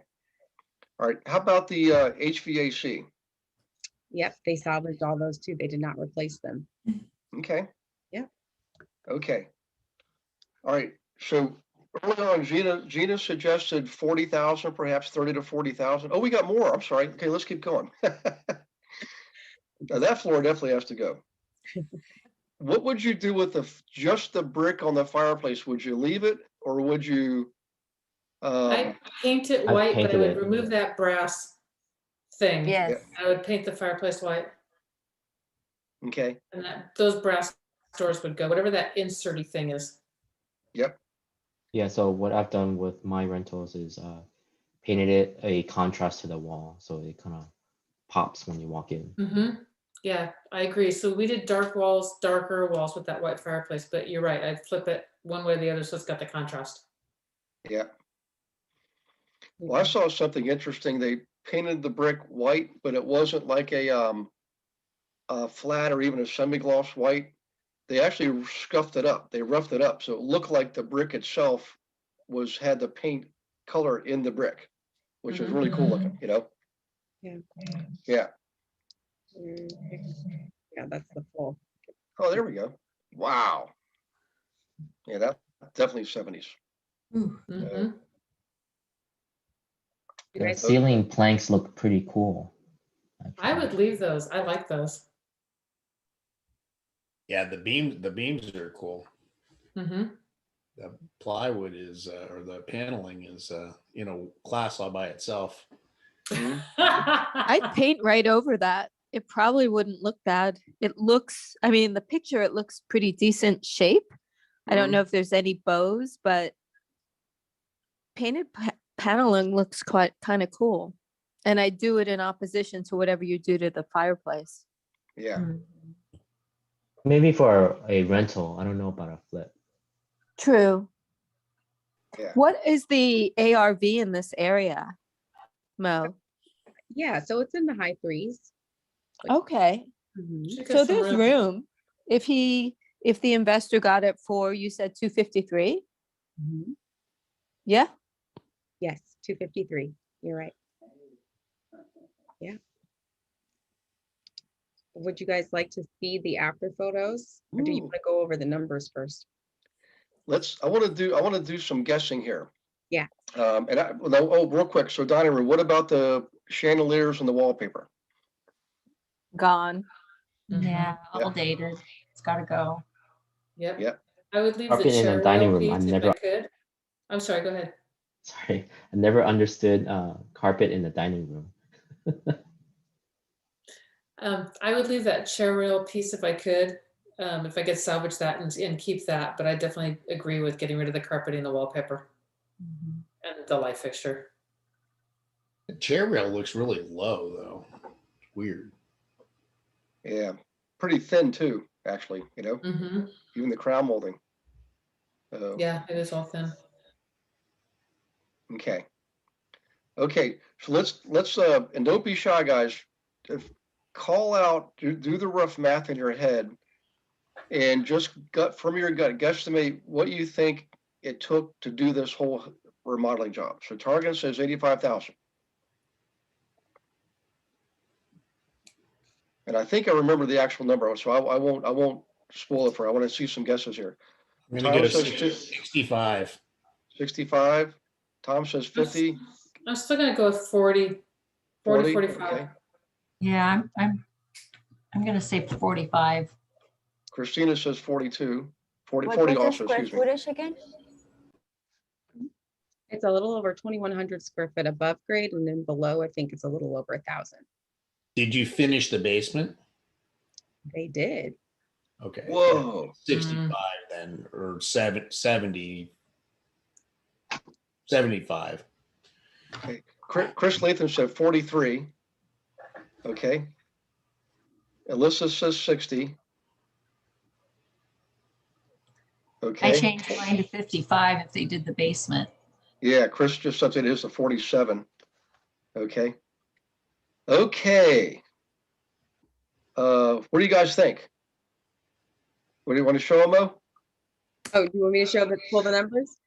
All right. How about the HVAC? Yep, they salvaged all those too. They did not replace them. Okay. Yeah. Okay. All right. So earlier on, Gina suggested 40,000, perhaps 30 to 40,000. Oh, we got more. I'm sorry. Okay, let's keep going. Now that floor definitely has to go. What would you do with just the brick on the fireplace? Would you leave it or would you? I paint it I white, but I painted would it. remove that brass thing. Yes. I would paint the fireplace white, Okay. and those brass doors would go, whatever that inserty thing is. Yep. yeah, so what I've done with my rentals is painted it a contrast to the wall, so it kind of pops when you walk in. Yeah, I agree. So we did dark walls, darker walls with that white fireplace, but you're right. I'd flip it one way or the other so it's got the contrast. Yeah. Well, I saw something interesting. They painted the brick white, but it wasn't like a flat or even a semi-gloss white. They actually scuffed it up. They roughed it up, so it looked like the brick itself had the paint color in the brick, which is really cool looking, you know? Yeah. Yeah. Yeah, that's the full. Oh, there we go. Wow. Yeah, that definitely 70s. Mm-hmm. The ceiling planks look pretty cool. I would leave those. I like those. Yeah, the beams are cool. Mm-hmm. The plywood is, or the paneling is, class all by itself. I'd paint right over that. It probably wouldn't look bad. It looks, I mean, the picture, it looks pretty decent shape. I don't know if there's any bows, but painted paneling looks quite kind of cool. And I do it in opposition to whatever you do to the fireplace. Yeah. Maybe for a rental. I don't know about a flip. True. Yeah. What is the ARV in this area, Mo? Yeah, so it's in the high threes. Okay. Should get So some there's room. If the investor got it for, you said 253? Yeah. Yes, 253. You're right. Yeah. Would you guys like to see the after photos, or do you want to go over the numbers first? I want to do some guessing here. Yeah. Real quick. So dining room, what about the chandeliers and the wallpaper? Gone. Yeah, all dated. It's got to go. Yep. Yep. I would leave Carpet the in the chair dining rail room, piece if I could. I'm sorry, go ahead. Sorry, I never understood carpet in the dining room. I would leave that chair rail piece if I could salvage that and keep that, but I definitely agree with getting rid of the carpeting and the wallpaper and the light fixture. The chair rail looks really low though. Weird. Yeah. Pretty thin too, actually, Mm-hmm. even the crown molding. Yeah, it is all thin. Okay. Okay. So let's and don't be shy, guys. Call out, do the rough math in your head and just from your gut, guesstimate what you think it took to do this whole remodeling job. So Target says 85,000. And I think I remember the actual number, so I won't spoil it for you. I want to see some guesses here. I'm gonna go 65. 65. Tom says 50. I'm still gonna go with 40, 45. Okay. Yeah, I'm gonna say 45. Christina says 42. 40 What 40 was the also, square excuse me. footage again? It's a little over 2,100 square foot above grade, and then below, I think it's a little over 1,000. Did you finish the basement? They did. Okay. Whoa. 65 then, or 70, 75. Okay. Chris Latham said 43. Okay. Alyssa says 60. Okay. I changed mine to 55 if they did the basement. Yeah, Chris just updated his to 47. Okay. Okay. What do you guys think? What do you want to show them, Mo? Oh, do you want me to pull the numbers?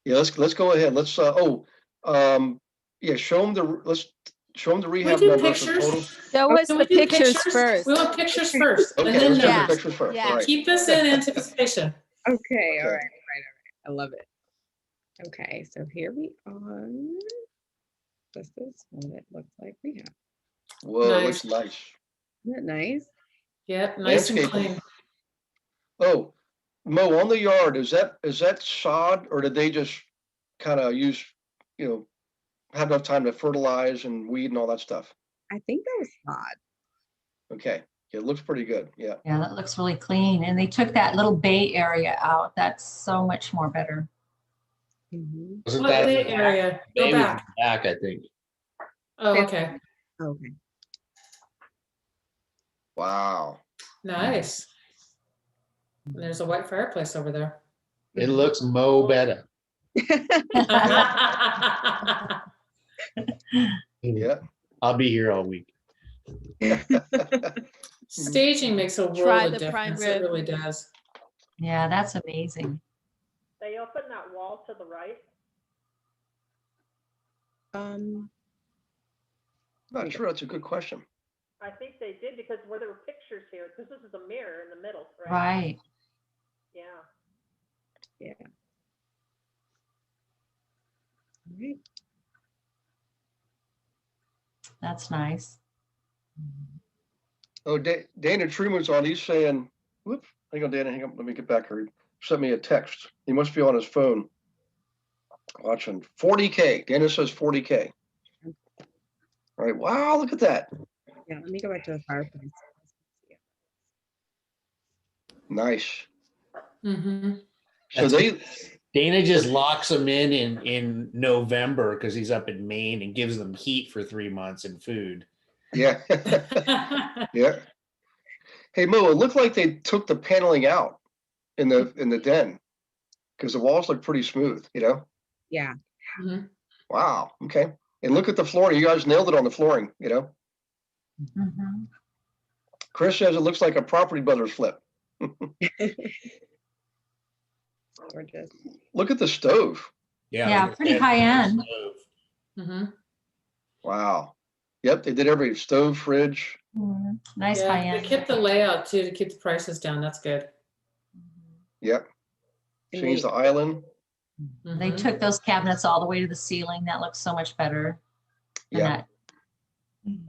Yeah, let's go ahead. Let's show them let's show them the rehab do numbers for pictures? total. That was Can the we do pictures first. We want pictures first. Okay, and then let's do the numbers. pictures first. Yeah. All right. Keep us in anticipation. Okay, all right. I love it. Okay, so here we are. This is what it looks like rehab. Whoa, Nice. looks nice. Isn't it nice? Yep, nice and Landscape. clean. Oh, Mo, on the yard, is that sod, or did they just kind of use, have enough time to fertilize and weed and all that stuff? I think that was sod. Okay. It looks pretty good. Yeah. Yeah, that looks really clean. And they took that little bay area out. That's so much more better. Wasn't What that bay area? Go Bay was back. back, I think. Oh, okay. Okay. Wow. Nice. And there's a white fireplace over there. It looks mo better. Yeah. I'll be here all week. Staging makes a Try world of the prime difference. It rib. really does. Yeah, that's amazing. They open that wall to the right. Not sure. That's a good question. I think they did because where there were pictures here, because this is a mirror in the middle, right? Right. Yeah. Yeah. All right. That's nice. Oh, Dana Truman's on. He's saying, whoops, hang on, Dana, hang on. Let me get back here. He sent me a text. He must be on his phone watching 40K. Dana says 40K. All right. Wow, look at that. Yeah, let me go back to the fireplace. Nice. Mm-hmm. So Dana just locks them in November because he's up in Maine and gives them heat for 3 months and food. Yeah. Yeah. Hey Mo, it looked like they took the paneling out in the den because the walls look pretty smooth, you know? Yeah. Mm-hmm. Wow. Okay. And look at the flooring. You guys nailed it on the flooring, you know? Mm-hmm. Chris says it looks like a Property Brothers flip. Gorgeous. Look at the stove. Yeah, pretty high end. Mm-hmm. Wow. Yep, they did every stove, fridge. Mhm. Nice Yeah, high they end. kept the layout too to keep the prices down. That's good. Yep. And Changed the island. They Mhm. took those cabinets all the way to the ceiling. That looks so much better. than Yeah. that.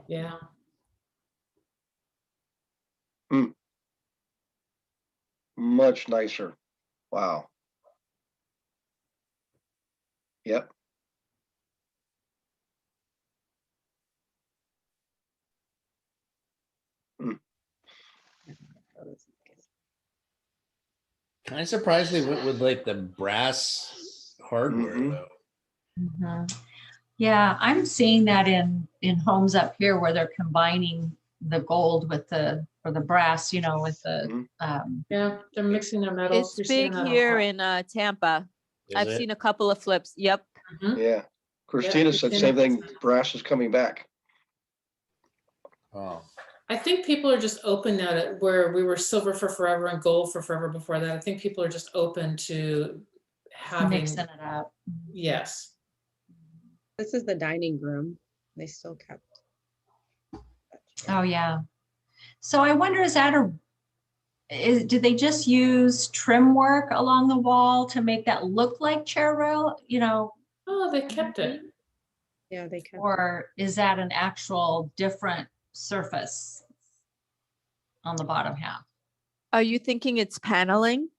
Yeah. Much nicer. Wow. Yep. Kind of surprised they went with like the brass hardware though. Mhm. Yeah, I'm seeing that in homes up here where they're combining the gold with the brass, you know, with the Yeah, they're mixing their metals. It's You're seeing big that a here lot. in Tampa. Is I've it? seen a couple of flips. Yep. Mhm. Yeah. Christina said Christina. same thing. Brass is coming back. Oh. I think people are just open now to where we were silver for forever and gold for forever before that. I think people are just open to having. Mixing it up. Yes. This is the dining room. They still kept. Oh, yeah. So I wonder, did they just use trim work along the wall to make that look like chair rail, you know? Oh, they kept it. Yeah, they kept. Or is that an actual different surface on the bottom half? Are you thinking it's paneling?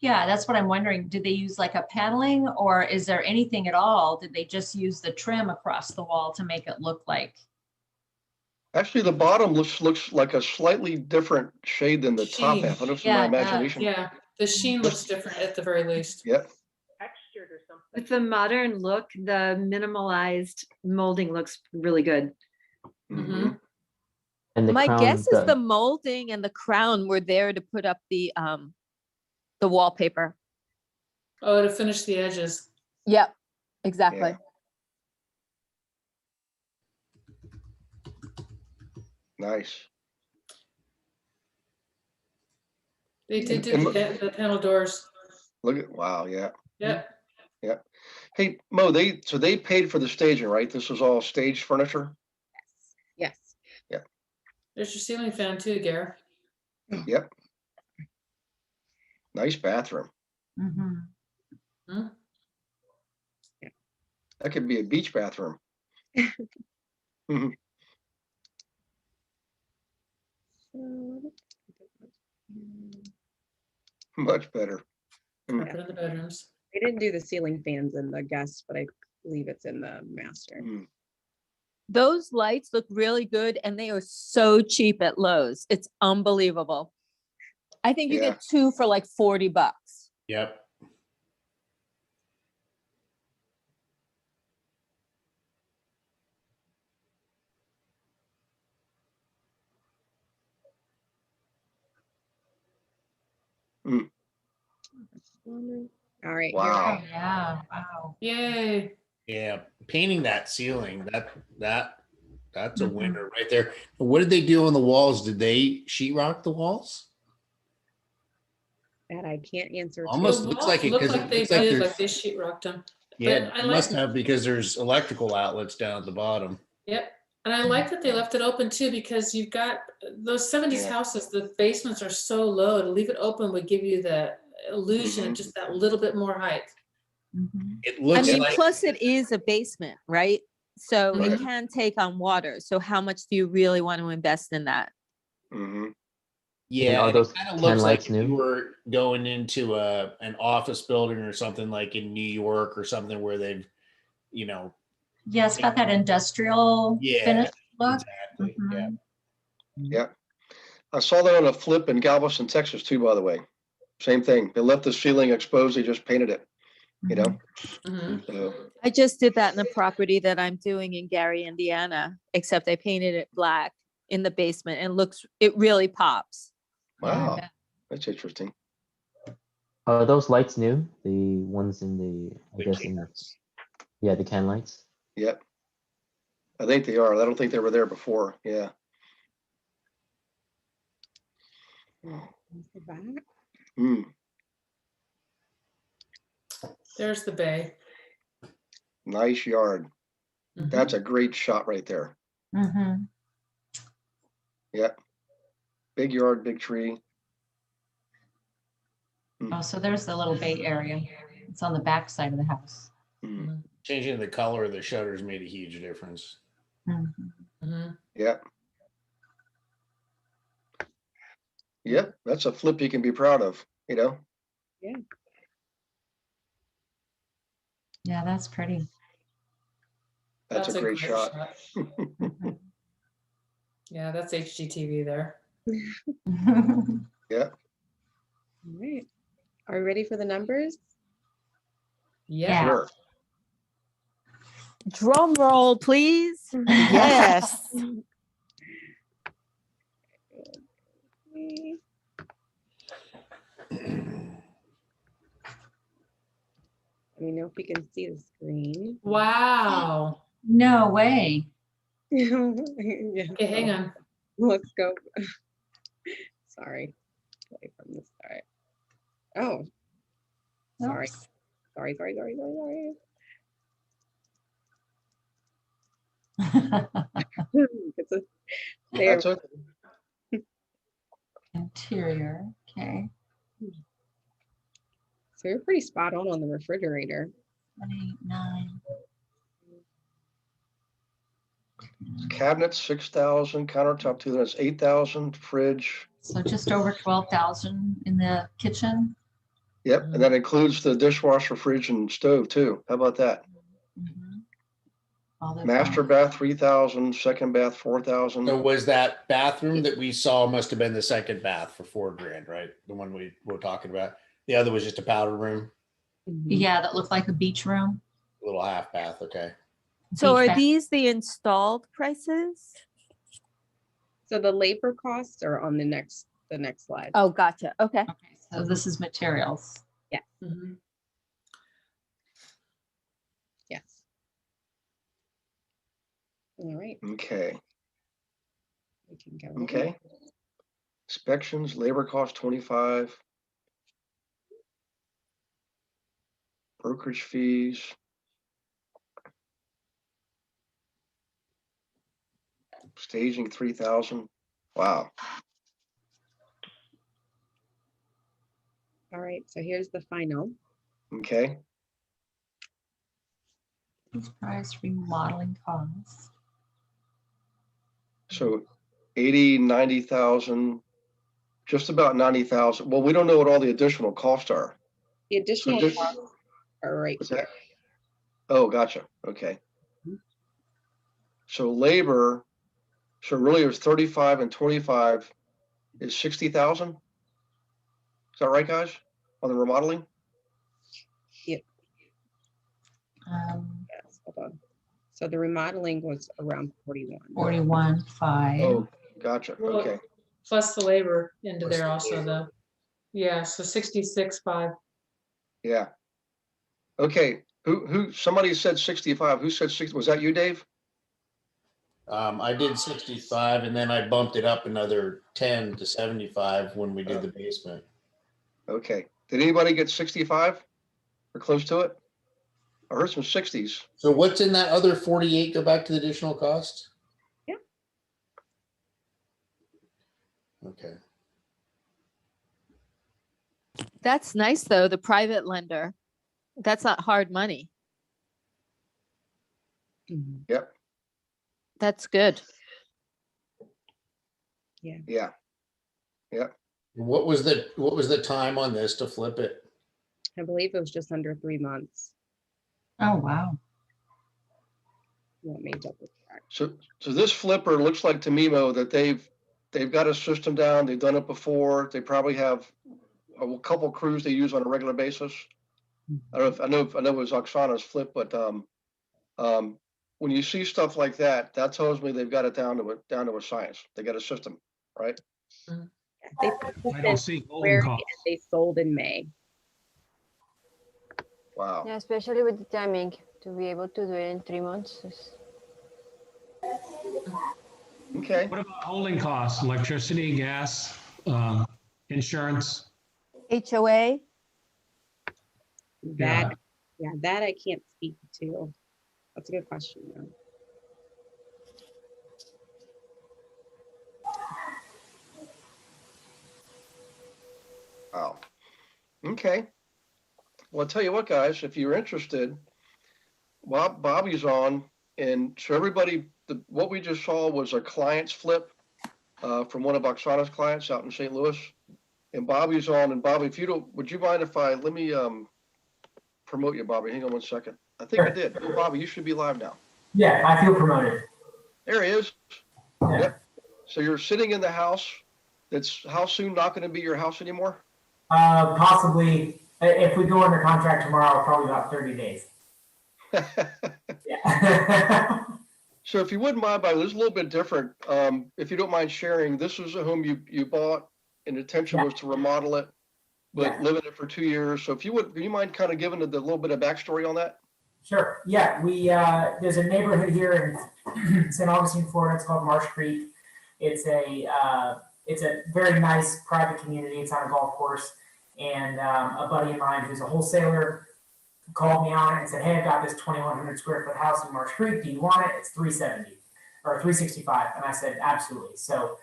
Yeah, that's what I'm wondering. Did they use like a paneling or is there anything at all? Did they just use the trim across the wall to make it look like? Actually, the bottom looks like a slightly different shade than the top Sheen. half. I don't know if it's Yeah, my it does. imagination. Yeah, the sheen looks different at the very least. Yep. Textured or something. With the modern look, the minimalized molding looks really good. Mm-hmm. And the My crown, guess is the molding and the crown were there to put up the wallpaper. Oh, to finish the edges. Yep, exactly. Yeah. Nice. They did do And the panel doors. Look at, wow. Yeah. Yeah. Yeah. Hey, Mo, they paid for the staging, right? This was all staged furniture? Yes. Yeah. There's your ceiling fan too, Gare. Yep. Nice bathroom. Mhm. Hmm? That could be a beach bathroom. Mhm. Much better. Carpet in the bedrooms. They didn't do the ceiling fans in the guest, but I believe it's in the master. Those lights look really good and they are so cheap at Lowe's. It's unbelievable. I think you Yeah. get two for like $40. Yep. All right. Wow. Yeah, wow. Yay. Yeah, painting that ceiling, that's a Mhm. winner right there. What did they do on the walls? Did they sheetrock the walls? That I can't answer. Almost The looks walls like it look because like it they looks like did, there's, like they sheetrocked them. yeah, But I it must like, have because there's electrical outlets down at the bottom. yep. And I like that they left it open too, because you've got those 70s Yeah. houses, the basements are so low. To leave it open would give you the illusion Mhm. of just that little bit more height. Mhm. It I looks mean, like plus it is a basement, right? So Right. it can take on water. So how much do you really want to invest in that? Mhm. yeah, are and those it kind of 10 looks like lights if you new? were going into an office building or something like in New York or something where they've, you know, Yeah, it's got that industrial yeah, finish look. exactly. Yeah. Mhm. Yeah. I saw that on a flip in Galveston, Texas too, by the way. Same thing. They left the ceiling exposed. They just painted it, you know? Mhm. So, I just did that in the property that I'm doing in Gary, Indiana, except I painted it black in the basement and it really pops. wow. That's interesting. Are those lights new? The ones in the, I The guess in the, cans. yeah, the can lights? Yep. I think they are. I don't think they were there before. Yeah. Hmm. There's the bay. Nice yard. That's a great shot right there. Mhm. Yep. Big yard, big tree. Oh, so there's the little bay area. It's on the back side of the house. Mm. Changing the color of the shutters made a huge difference. Mhm. Yep. Yep. That's a flip you can be proud of, you know? Yeah. Yeah, that's pretty. That's a great shot. Yeah, that's HGTV there. Yeah. All right. Are we ready for the numbers? Yeah. Sure. Drum roll, please. Yes. Let me know if you can see the screen. Wow. No way. Yeah, Okay, hang on. Let's go. Sorry. Play from the start. Oh. Sorry. Oops. Sorry. It's a, there. That's okay. Interior, okay. So you're pretty spot on the refrigerator. 29. Cabinets, 6,000, countertop, 2, that's 8,000, fridge. So just over 12,000 in the kitchen. Yep. And that includes the dishwasher, fridge, and stove too. How about that? All the Master bath, 3,000, second bath, 4,000. So was that bathroom that we saw must have been the second bath for $4,000, right? The one we were talking about. The other was just a powder room, Yeah, that looked like a beach room. little half bath. Okay. So Beach are bath. these the installed prices? So the labor costs are on the next slide. Oh, gotcha. Okay. Okay, so this is materials. Yeah. Mhm. Yes. All right. Okay. We can go. Okay. Inspections, labor cost 25. Brokerage fees. Staging 3,000. Wow. All right. So here's the final. Okay. Price remodeling costs. So 80, 90,000, just about 90,000. Well, we don't know what all the additional costs are. The additional just- costs are right What's here. that? Oh, gotcha. Okay. So labor, so really it was 35 and 25 is 60,000. Is that right, guys? On the remodeling? Yep. Yes, hold on. So the remodeling was around 41. 41.5. Oh, gotcha. Well, Okay. Plus the labor into Plus there the also labor. though. Yeah, so 66.5. Yeah. Okay. Somebody said 65. Who said 60? Was that you, Dave? I did 65 and then I bumped it up another 10 to 75 when we did the basement. Okay. Did anybody get 65 or close to it? I heard some 60s. So what's in that other 48? Go back to the additional cost? Yeah. Okay. That's nice though, the private lender. That's not hard money. Yep. That's good. Yeah. Yeah. Yep. What was the time on this to flip it? I believe it was just under 3 months. Oh, wow. Let me double check. So this flipper looks like to me, Mo, that they've got a system down. They've done it before. They probably have a couple crews they use on a regular basis. I know it was Oksana's flip, but when you see stuff like that, that tells me they've got it down to a science. They got a system, right? They I don't see holding February costs. and they sold in May. Wow. Yeah, especially with the timing to be able to do it in 3 months. Okay. What about holding costs, electricity, gas, insurance? HOA? That I can't speak to. That's a good question though. Wow. Okay. Well, I'll tell you what, guys, if you're interested, Bobby's on, and so everybody, what we just saw was a client's flip from one of Oksana's clients out in St. Louis, and Bobby's on. And Bobby, if you don't, would you mind if let me promote you, Bobby? Hang on one second. I think I did. Oh, Bobby, you should be live now. Yeah, I feel promoted. There he is. Yeah. Yep. So you're sitting in the house. That's how soon not going to be your house anymore? Possibly, if we go under contract tomorrow, probably about 30 days. Yeah. So if you wouldn't mind, Bobby, this is a little bit different. If you don't mind sharing, this is a home you bought, and the intention was to remodel it, but live in it for 2 years. So if you would you mind kind of giving the little bit of backstory on that? Sure. Yeah, we there's a neighborhood here in St. Augustine, Florida. It's called Marsh Creek. It's a very nice private community. It's on a golf course, and a buddy of mine who's a wholesaler called me on it and said, "Hey, I've got this 2,100 square foot house in Marsh Creek. Do you want it? It's 370 or 365." And I said, "Absolutely." So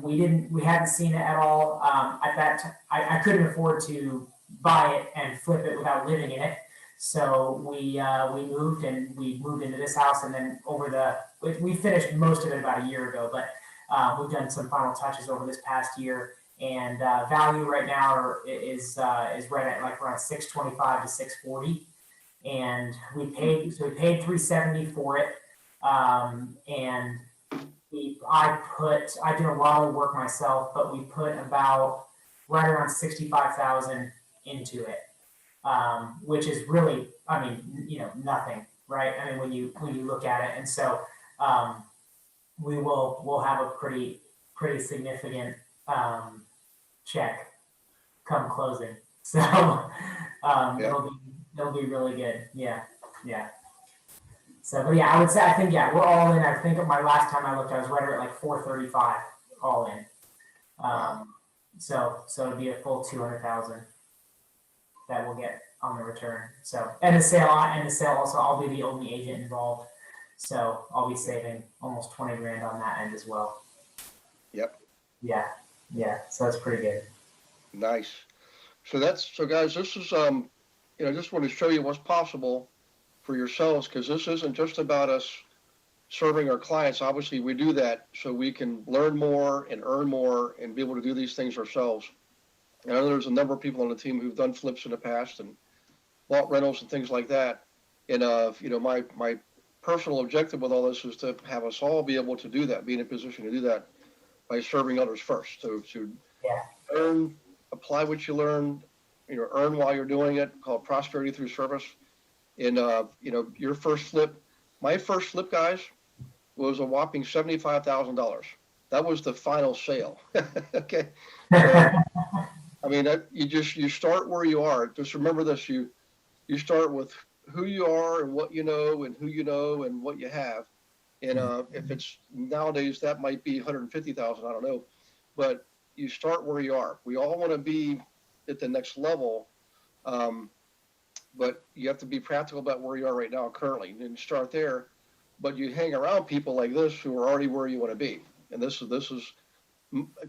we hadn't seen it at all. At that I couldn't afford to buy it and flip it without living in it. So we moved into this house, and then we finished most of it about a year ago, but we've done some final touches over this past year, and value right now is right at like around 625 to 640, and we paid 370 for it, and I did a lot of work myself, but we put about right around 65,000 into it. Which is really, I mean, nothing, right? I mean, when you look at it, and so we'll have a pretty significant check come closing. So it'll be really good. Yeah. So, but yeah, I think we're all in. I think my last time I looked, I was right at like 435 all in. So it'll be a full 200,000. That we'll get on the return. So, and the sale also, I'll be the only agent involved. So I'll be saving almost 20 grand on that end as well. Yep. Yeah. So that's pretty good. Nice. So guys, this is just want to show you what's possible for yourselves, because this isn't just about us serving our clients. Obviously we do that so we can learn more and earn more and be able to do these things ourselves. And I know there's a number of people on the team who've done flips in the past and bought rentals and things like that. And my personal objective with all this is to have us all be able to do that, be in a position to do that by serving others first. So to earn, apply what you learn, earn while you're doing it, called prosperity through service. And your first flip, my first flip, guys, was a whopping $75,000. That was the final sale. Okay. I mean, you start where you are. Just remember this, you start with who you are and what you know and who you know and what you have. And if it's nowadays, that might be 150,000, I don't know. But you start where you are. We all want to be at the next level. But you have to be practical about where you are right now currently and start there. But you hang around people like this who are already where you want to be. And this is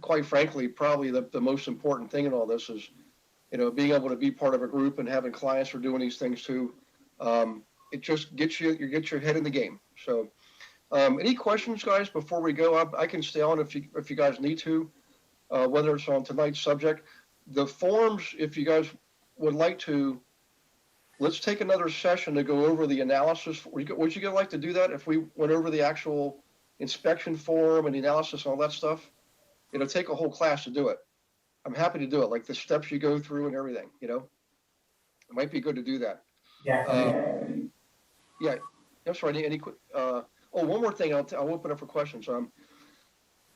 quite frankly, probably the most important thing in all this is, being able to be part of a group and having clients who are doing these things too. It just gets your head in the game. So any questions, guys, before we go? I can stay on if you guys need to, whether it's on tonight's subject. The forms, if you guys would like to, let's take another session to go over the analysis. Would you like to do that if we went over the actual inspection form and the analysis and all that stuff? It'll take a whole class to do it. I'm happy to do it, like the steps you go through and everything, It might be good to do that. Yeah. Yeah. I'm sorry, any quick, one more thing, I'll open up for questions.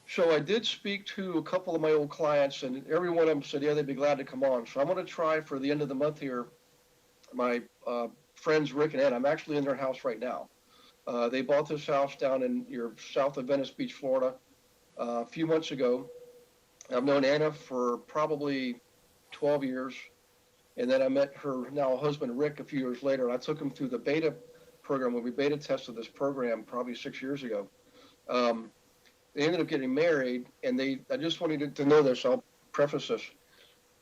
So I did speak to a couple of my old clients, and every one of them said, yeah, they'd be glad to come on. So I'm going to try for the end of the month here, my friends Rick and Ed. I'm actually in their house right now. They bought this house down in south of Venice Beach, Florida, a few months ago. I've known Anna for probably 12 years. And then I met her now husband, Rick, a few years later. I took him through the beta program when we beta tested this program probably 6 years ago. They ended up getting married, and I just wanted to know this. I'll preface this.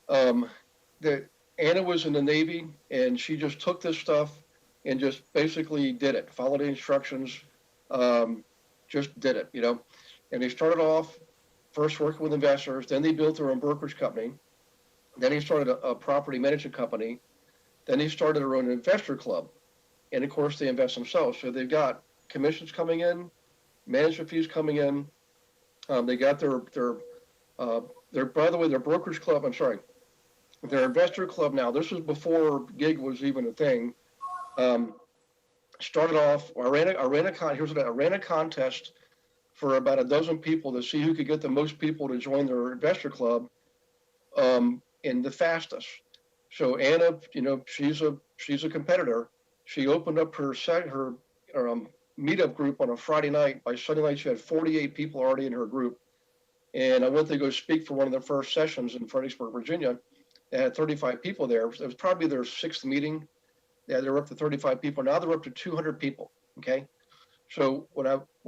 That Anna was in the Navy, and she just took this stuff and just basically did it, followed the instructions, just did it, And they started off first working with investors, then they built their own brokerage company, then they started a property management company, then they started their own investor club, and of course they invest themselves. So they've got commissions coming in, management fees coming in. They got their by the way, their brokerage club. I'm sorry, their investor club now. This was before gig was even a thing. Started off. I ran a contest for about a dozen people to see who could get the most people to join their investor club, in the fastest. So Anna, she's a competitor. She opened up her meetup group on a Friday night. By Sunday night, she had 48 people already in her group. And I went to go speak for one of the first sessions in Fredericksburg, Virginia. They had 35 people there. It was probably their 6th meeting. Yeah, they're up to 35 people. Now they're up to 200 people. Okay. So when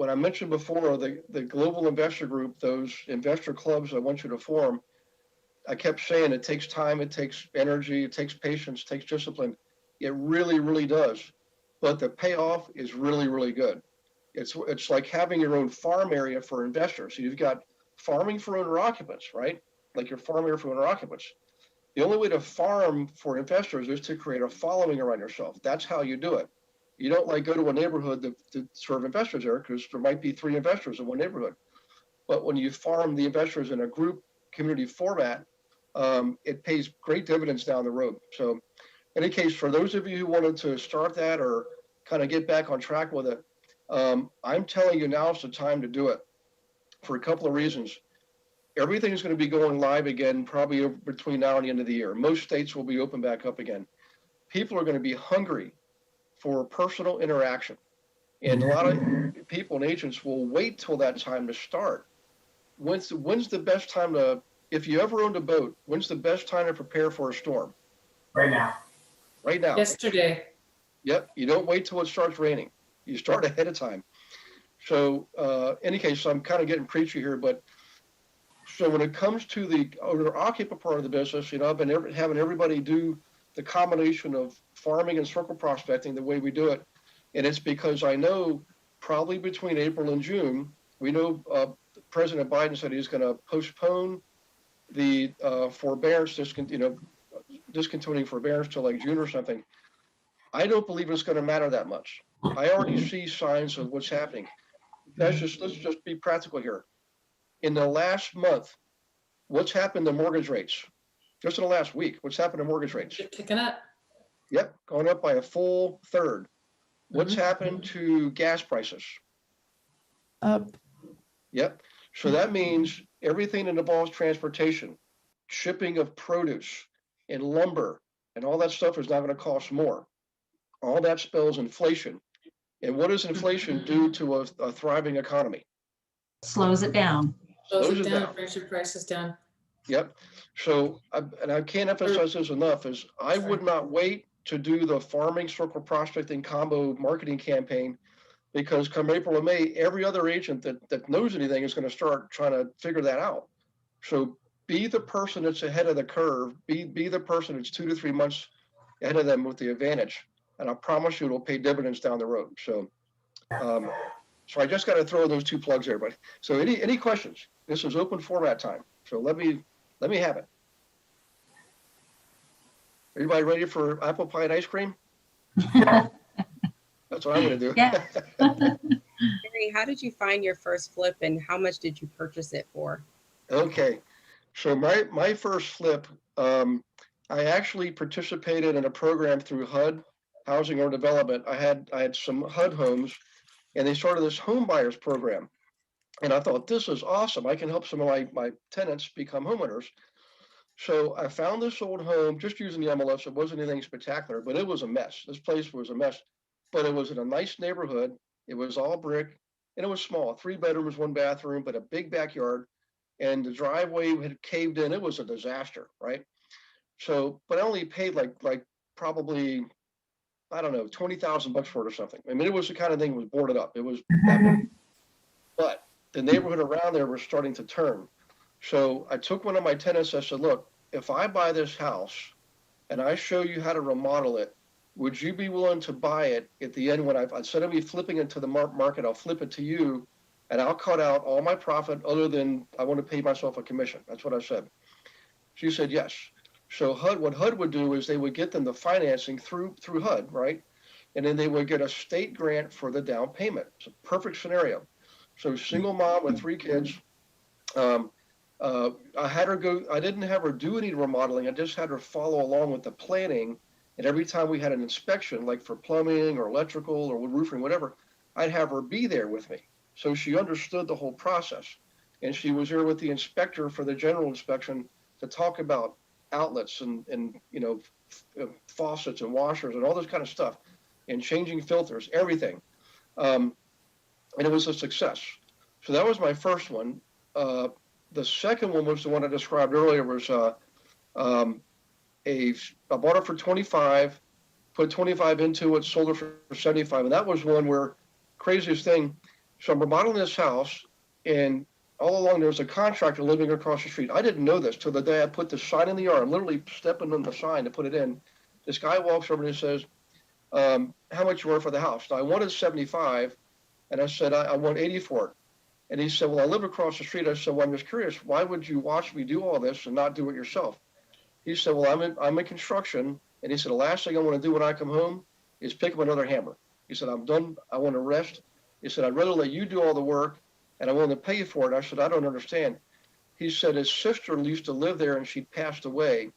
I mentioned before the global investor group, those investor clubs I want you to form, I kept saying it takes time, it takes energy, it takes patience, it takes discipline. It really, really does. But the payoff is really, really good. It's like having your own farm area for investors. So you've got farming for owner occupants, right? Like your farm area for owner occupants. The only way to farm for investors is to create a following around yourself. That's how you do it. You don't go to a neighborhood to serve investors there, because there might be 3 investors in one neighborhood. But when you farm the investors in a group community format, it pays great dividends down the road. So in any case, for those of you who wanted to start that or kind of get back on track with it, I'm telling you now is the time to do it for a couple of reasons. Everything is going to be going live again, probably between now and the end of the year. Most states will be open back up again. People are going to be hungry for personal interaction. And a lot of people and agents will wait till that time to start. When's the best time to, if you ever owned a boat, when's the best time to prepare for a storm? Right now. Right now. Yesterday. Yep. You don't wait till it starts raining. You start ahead of time. So any case, I'm kind of getting preachy here, but so when it comes to the owner occupant part of the business, I've been having everybody do the combination of farming and circle prospecting the way we do it. And it's because I know probably between April and June, we know President Biden said he's going to postpone the forbearance, discontinuing forbearance till like June or something. I don't believe it's going to matter that much. I already see signs of what's happening. Let's just be practical here. In the last month, what's happened to mortgage rates? Just in the last week, what's happened to mortgage rates? Picking up. Yep, going up by a full third. What's happened to gas prices? Up. Yep. So that means everything that involves transportation, shipping of produce and lumber and all that stuff is now going to cost more. All that spells inflation. And what does inflation do to a thriving economy? Slows it down. Slows it down, brings your prices down. Yep. So, and I can't emphasize this enough, is I would not wait to do the farming circle prospecting combo marketing campaign, because come April or May, every other agent that knows anything is going to start trying to figure that out. So be the person that's ahead of the curve. Be the person that's 2 to 3 months ahead of them with the advantage. And I promise you it'll pay dividends down the road. So, so I just got to throw those 2 plugs there, buddy. So any questions? This is open format time. So let me have it. Everybody ready for apple pie and ice cream? That's what I'm going to do. Yeah. Gary, how did you find your first flip and how much did you purchase it for? Okay. So my first flip, I actually participated in a program through HUD, Housing or Development. I had some HUD homes, and they started this home buyers program. And I thought, this is awesome. I can help some of my tenants become homeowners. So I found this old home just using the MLS. It wasn't anything spectacular, but it was a mess. This place was a mess, but it was in a nice neighborhood. It was all brick and it was small, 3 bedrooms, 1 bathroom, but a big backyard. And the driveway had caved in. It was a disaster, right? So, but I only paid like probably, I don't know, $20,000 for it or something. I mean, it was the kind of thing that was boarded up. It was that big. But the neighborhood around there was starting to turn. So I took one of my tenants. I said, look, if I buy this house and I show you how to remodel it, would you be willing to buy it at the end when instead of me flipping it to the market, I'll flip it to you and I'll cut out all my profit other than I want to pay myself a commission. That's what I said. She said, yes. So what HUD would do is they would get them the financing through HUD, right? And then they would get a state grant for the down payment. It's a perfect scenario. So single mom with 3 kids. I had her go, I didn't have her do any remodeling. I just had her follow along with the planning. And every time we had an inspection, like for plumbing or electrical or roofing, whatever, I'd have her be there with me. So she understood the whole process. And she was there with the inspector for the general inspection to talk about outlets and you know, faucets and washers and all this kind of stuff and changing filters, everything. And it was a success. So that was my first one. The second one was the one I described earlier. Was I bought it for 25, put 25 into it, sold it for 75, and that was one where craziest thing. So I'm remodeling this house, and all along there was a contractor living across the street. I didn't know this till the day I put the sign in the yard. I'm literally stepping on the sign to put it in. This guy walks over and he says, "How much you want for the house?" Now I wanted 75, and I said I want 80 for it. And he said, well, I live across the street. I said, well, I'm just curious, why would you watch me do all this and not do it yourself? He said, well, I'm in construction. And he said, the last thing I want to do when I come home is pick up another hammer. He said, I'm done. I want to rest. He said, I'd rather let you do all the work and I'm willing to pay you for it. I said, I don't understand. He said his sister used to live there and she passed away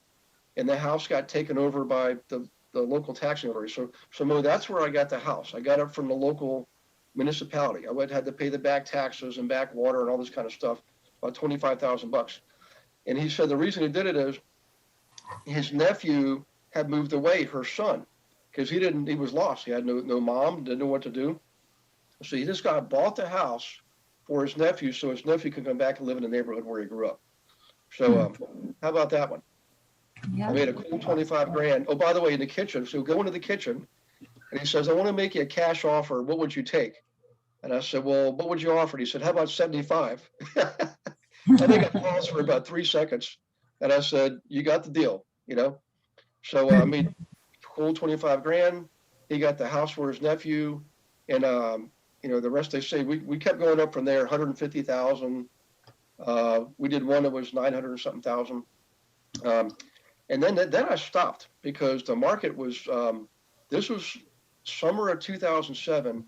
and the house got taken over by the local taxing authority. So Mo, that's where I got the house. I got it from the local municipality. I had to pay the back taxes and back water and all this kind of stuff, about $25,000. And he said the reason he did it is his nephew had moved away, her son, because he was lost. He had no mom, didn't know what to do. So this guy bought the house for his nephew so his nephew could come back and live in the neighborhood where he grew up. So how about that one? Yeah. I made a cool 25 grand. Oh, by the way, in the kitchen. So go into the kitchen and he says, I want to make you a cash offer. What would you take? And I said, well, what would you offer? And he said, how about 75? I think I paused for about 3 seconds. And I said, you got the deal, you know? So I made cool 25 grand. He got the house for his nephew. And, you know, the rest they say, we kept going up from there, 150,000. We did one that was 900 or something thousand. And then I stopped because the market was, this was summer of 2007.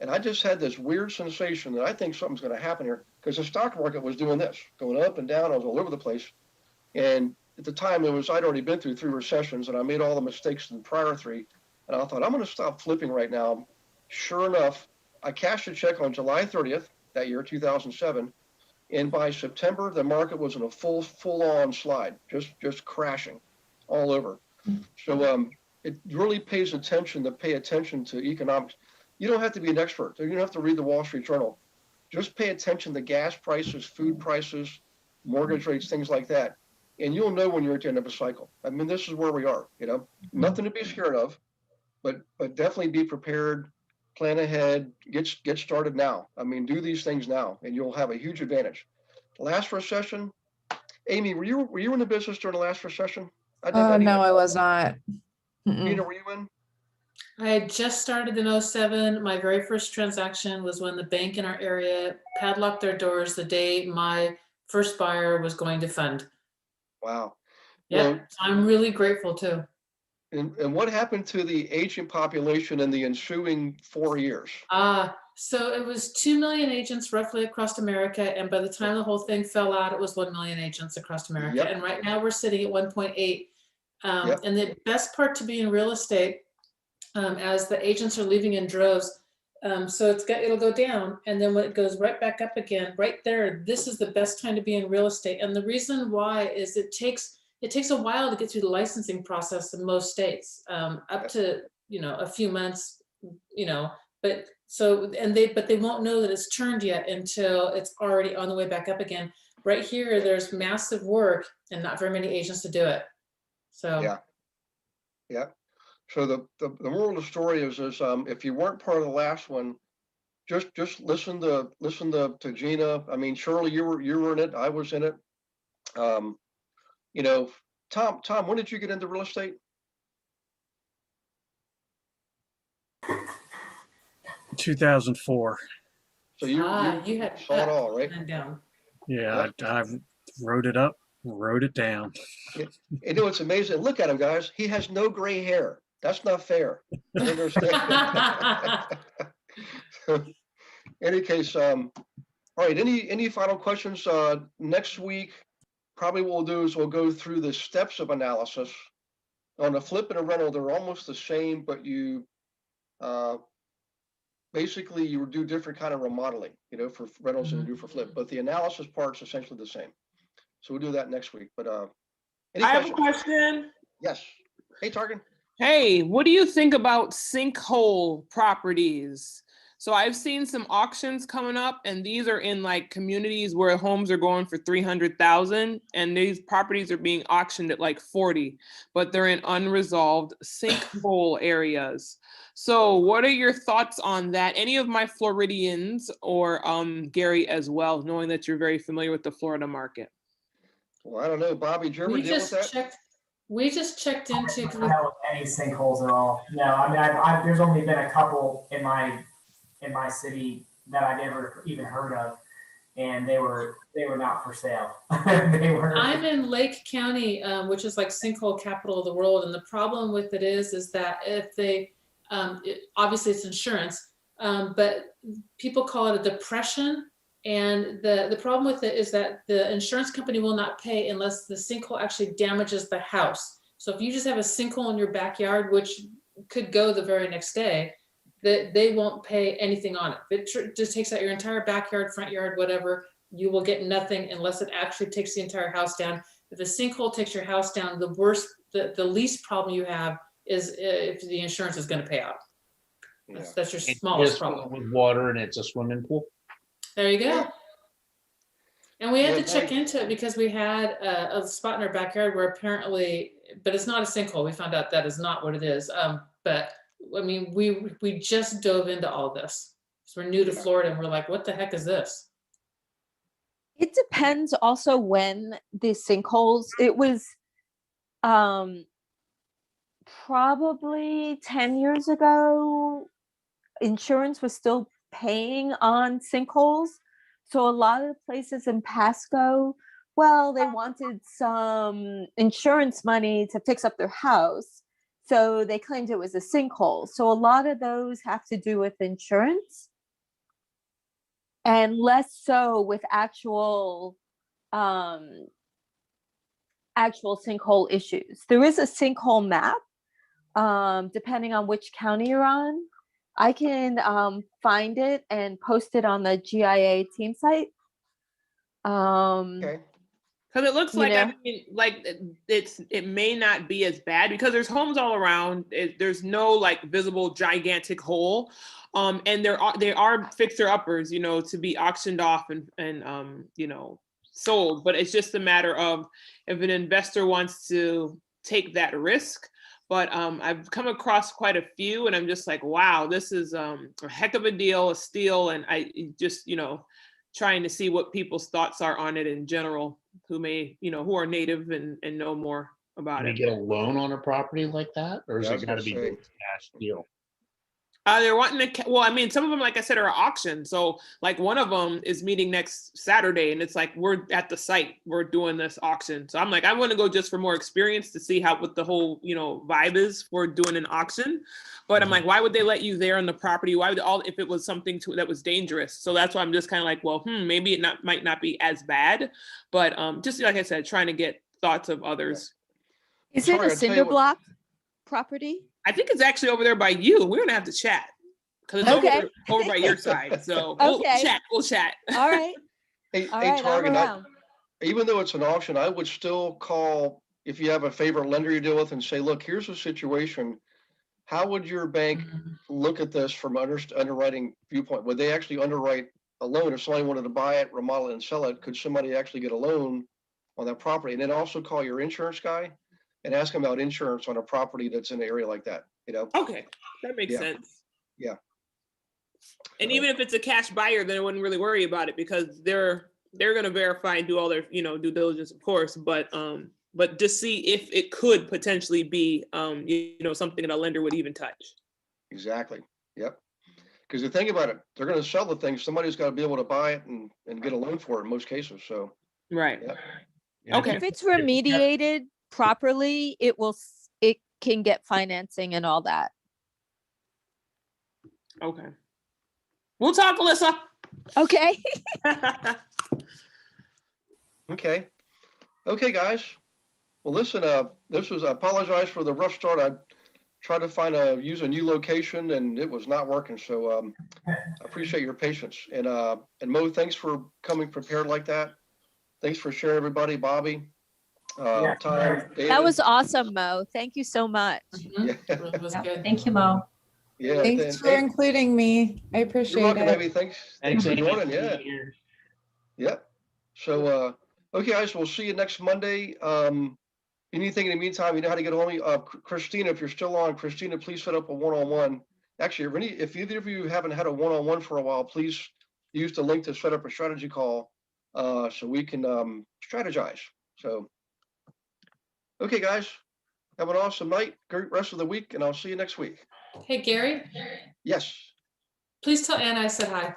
And I just had this weird sensation that I think something's going to happen here because the stock market was doing this, going up and down. I was all over the place. And at the time I'd already been through 3 recessions and I made all the mistakes in the prior 3. And I thought, I'm going to stop flipping right now. Sure enough, I cashed a check on July 30th that year, 2007. And by September, the market was in a full-on slide, just crashing all over. So it really pays attention to pay attention to economics. You don't have to be an expert. You don't have to read the Wall Street Journal. Just pay attention to gas prices, food prices, mortgage rates, things like that. And you'll know when you're at the end of a cycle. I mean, this is where we are, nothing to be scared of, but definitely be prepared, plan ahead, get started now. I mean, do these things now and you'll have a huge advantage. Last recession, Amy, were you in the business during the last recession? No, I was not. Nina, were you in? I had just started in 07. My very first transaction was when the bank in our area padlocked their doors the day my first buyer was going to fund. Wow. Yeah, Well, I'm really grateful too. And what happened to the agent population in the ensuing 4 years? So it was 2 million agents roughly across America. And by the time the whole thing fell out, it was 1 million agents across America. Yep. And right now we're sitting at 1.8. Yep. And the best part to be in real estate, as the agents are leaving in droves, so it'll go down. And then when it goes right back up again, right there, this is the best time to be in real estate. And the reason why is it takes a while to get through the licensing process in most states, up to, a few months, but they won't know that it's turned yet until it's already on the way back up again. Right here, there's massive work and not very many agents to do it. So yeah. So the moral of the story is if you weren't part of the last one, just listen to Gina. I mean, Shirley, you were in it. I was in it. Tom, when did you get into real estate? 2004. So you had saw it all, right? And down. Yeah, I wrote it up, wrote it down. It's amazing. Look at him, guys. He has no gray hair. That's not fair. I don't understand. Any case, all right. Any final questions? Next week, probably what we'll do is we'll go through the steps of analysis. On a flip and a rental, they're almost the same, but you basically you do different kind of remodeling, for rentals than you do for flip. But the analysis part's essentially the same. So we'll do that next week. But any I have questions? a question. Yes. Hey, Targan. Hey, what do you think about sinkhole properties? So I've seen some auctions coming up, and these are in like communities where homes are going for 300,000, and these properties are being auctioned at like 40, but they're in unresolved sinkhole areas. So what are your thoughts on that? Any of my Floridians or Gary as well, knowing that you're very familiar with the Florida market? Well, I don't know, Bobby, did you ever deal with that? We just checked into. I don't know any sinkholes at all. No, I mean, there's only been a couple in my city that I never even heard of, and they were not for sale. I'm in Lake County, which is like sinkhole capital of the world, and the problem with it is that if they, obviously it's insurance, but people call it a depression. And the problem with it is that the insurance company will not pay unless the sinkhole actually damages the house. So if you just have a sinkhole in your backyard, which could go the very next day, that they won't pay anything on it. If it just takes out your entire backyard, front yard, whatever, you will get nothing unless it actually takes the entire house down. If a sinkhole takes your house down, the least problem you have is if the insurance is going to pay out. That's your smallest problem. With water and it's a swimming pool. There you go. And we had to check into it because we had a spot in our backyard where apparently, but it's not a sinkhole. We found out that is not what it is. But I mean, we just dove into all this. So we're new to Florida and we're like, what the heck is this? It depends also when the sinkholes, it was probably 10 years ago, insurance was still paying on sinkholes. So a lot of the places in Pasco, well, they wanted some insurance money to fix up their house. So they claimed it was a sinkhole. So a lot of those have to do with insurance and less so with actual sinkhole issues. There is a sinkhole map, depending on which county you're on. I can find it and post it on the GIA team site. Okay. Because it looks You like, know? I mean, like it may not be as bad because there's homes all around. There's no like visible gigantic hole, and they are fixer uppers, you know, to be auctioned off and you know, sold. But it's just a matter of if an investor wants to take that risk. But I've come across quite a few, and I'm just like, wow, this is a heck of a deal, a steal, and I just, you know, trying to see what people's thoughts are on it in general, who may, you know, who are native and know more about Can you it. get a loan on a property like that, or is Yeah, I it was got to gonna be say. cash deal? They're wanting to, well, I mean, some of them, like I said, are auction. So like one of them is meeting next Saturday and it's like, we're at the site, we're doing this auction. So I'm like, I want to go just for more experience to see what the whole, you know, vibe is for doing an auction. But I'm like, why would they let you there on the property? Why would if it was something that was dangerous? So that's why I'm just kind of like, well, maybe it might not be as bad, but just like I said, trying to get thoughts of others. Is it a cinder block property? I think it's actually over there by you. We're gonna have to chat because it's over by your side. So we'll chat. All right. Hey, All right, I'm Target, around. even though it's an auction, I would still call if you have a favorite lender you deal with and say, look, here's the situation. How would your bank look at this from underwriting viewpoint? Would they actually underwrite a loan if somebody wanted to buy it, remodel it, and sell it? Could somebody actually get a loan on that property? And then also call your insurance guy and ask him about insurance on a property that's in an area like that, you know? Okay, that makes sense. Yeah. And even if it's a cash buyer, then I wouldn't really worry about it because they're going to verify and do all their, you know, due diligence, of course. But just see if it could potentially be, you know, something that a lender would even touch. Exactly. Yep. Because the thing about it, they're going to sell the thing. Somebody's got to be able to buy it and get a loan for it in most cases. So. Right. Yeah. Okay. If it's remediated properly, it can get financing and all that. Okay. We'll talk, Alyssa. Okay. Okay. Okay, guys. Well, listen, I apologize for the rough start. I tried to use a new location and it was not working. So I appreciate your patience. And Mo, thanks for coming prepared like that. Thanks for sharing, everybody. Bobby, Tom, David. That was awesome, Mo. Thank you so much. Yeah. That was good. Thank you, Mo. Yeah. Thanks for including me. I appreciate You're welcome, it. Abby. Thanks for joining. Yeah. Yep. So, okay, guys, we'll see you next Monday. Anything in the meantime, you know how to get hold of me. Christina, if you're still on, Christina, please set up a one-on-one. Actually, if either of you haven't had a one-on-one for a while, please use the link to set up a strategy call so we can strategize. So, okay, guys, have an awesome night. Great rest of the week, and I'll see you next week. Hey, Gary, Yes, please tell Anna I said hi.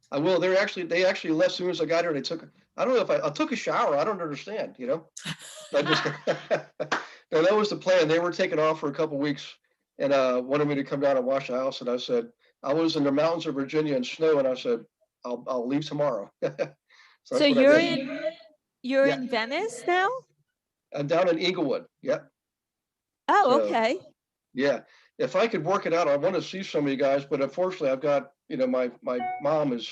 I will. They actually left as soon as I got here. I don't know if I took a shower. I don't understand, you know. I just no, that was the plan. They were taking off for a couple of weeks and wanted me to come down and wash the house. And I said, I was in the mountains of Virginia in snow, and I said, I'll leave tomorrow. So you're in Venice now? I'm down in Inglewood. Yep. Oh, okay. Yeah. If I could work it out, I want to see some of you guys, but unfortunately I've got, you know, my mom is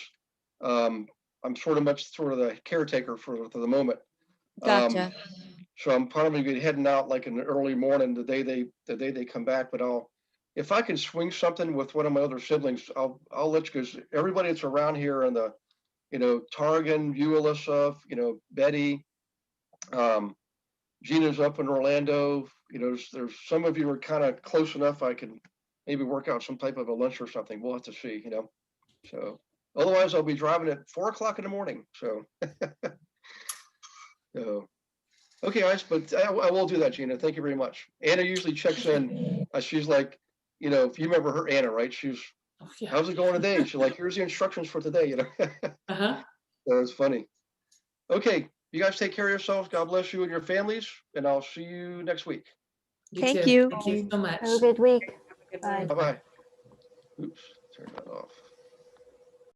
I'm sort of the caretaker for the moment. Gotcha. So I'm probably gonna be heading out like in the early morning the day they come back. But if I can swing something with one of my other siblings, I'll let you, because everybody that's around here and the, you know, Targan, you, Alyssa, you know, Betty, Gina's up in Orlando. You know, there's some of you are kind of close enough. I can maybe work out some type of a lunch or something. We'll have to see, you know. So otherwise I'll be driving at 4 o'clock in the morning. So, so okay, guys, but I will do that, Gina. Thank you very much. Anna usually checks in. She's like, you know, if you remember her, Anna, right? She's, how's it going today? She's like, here's the instructions for today, you know. So it's funny. Okay, you guys take care of yourselves. God bless you and your families, and I'll see you next week. Thank you. Thank you so much. Have a great week. Bye. Bye-bye. Oops, turn that off.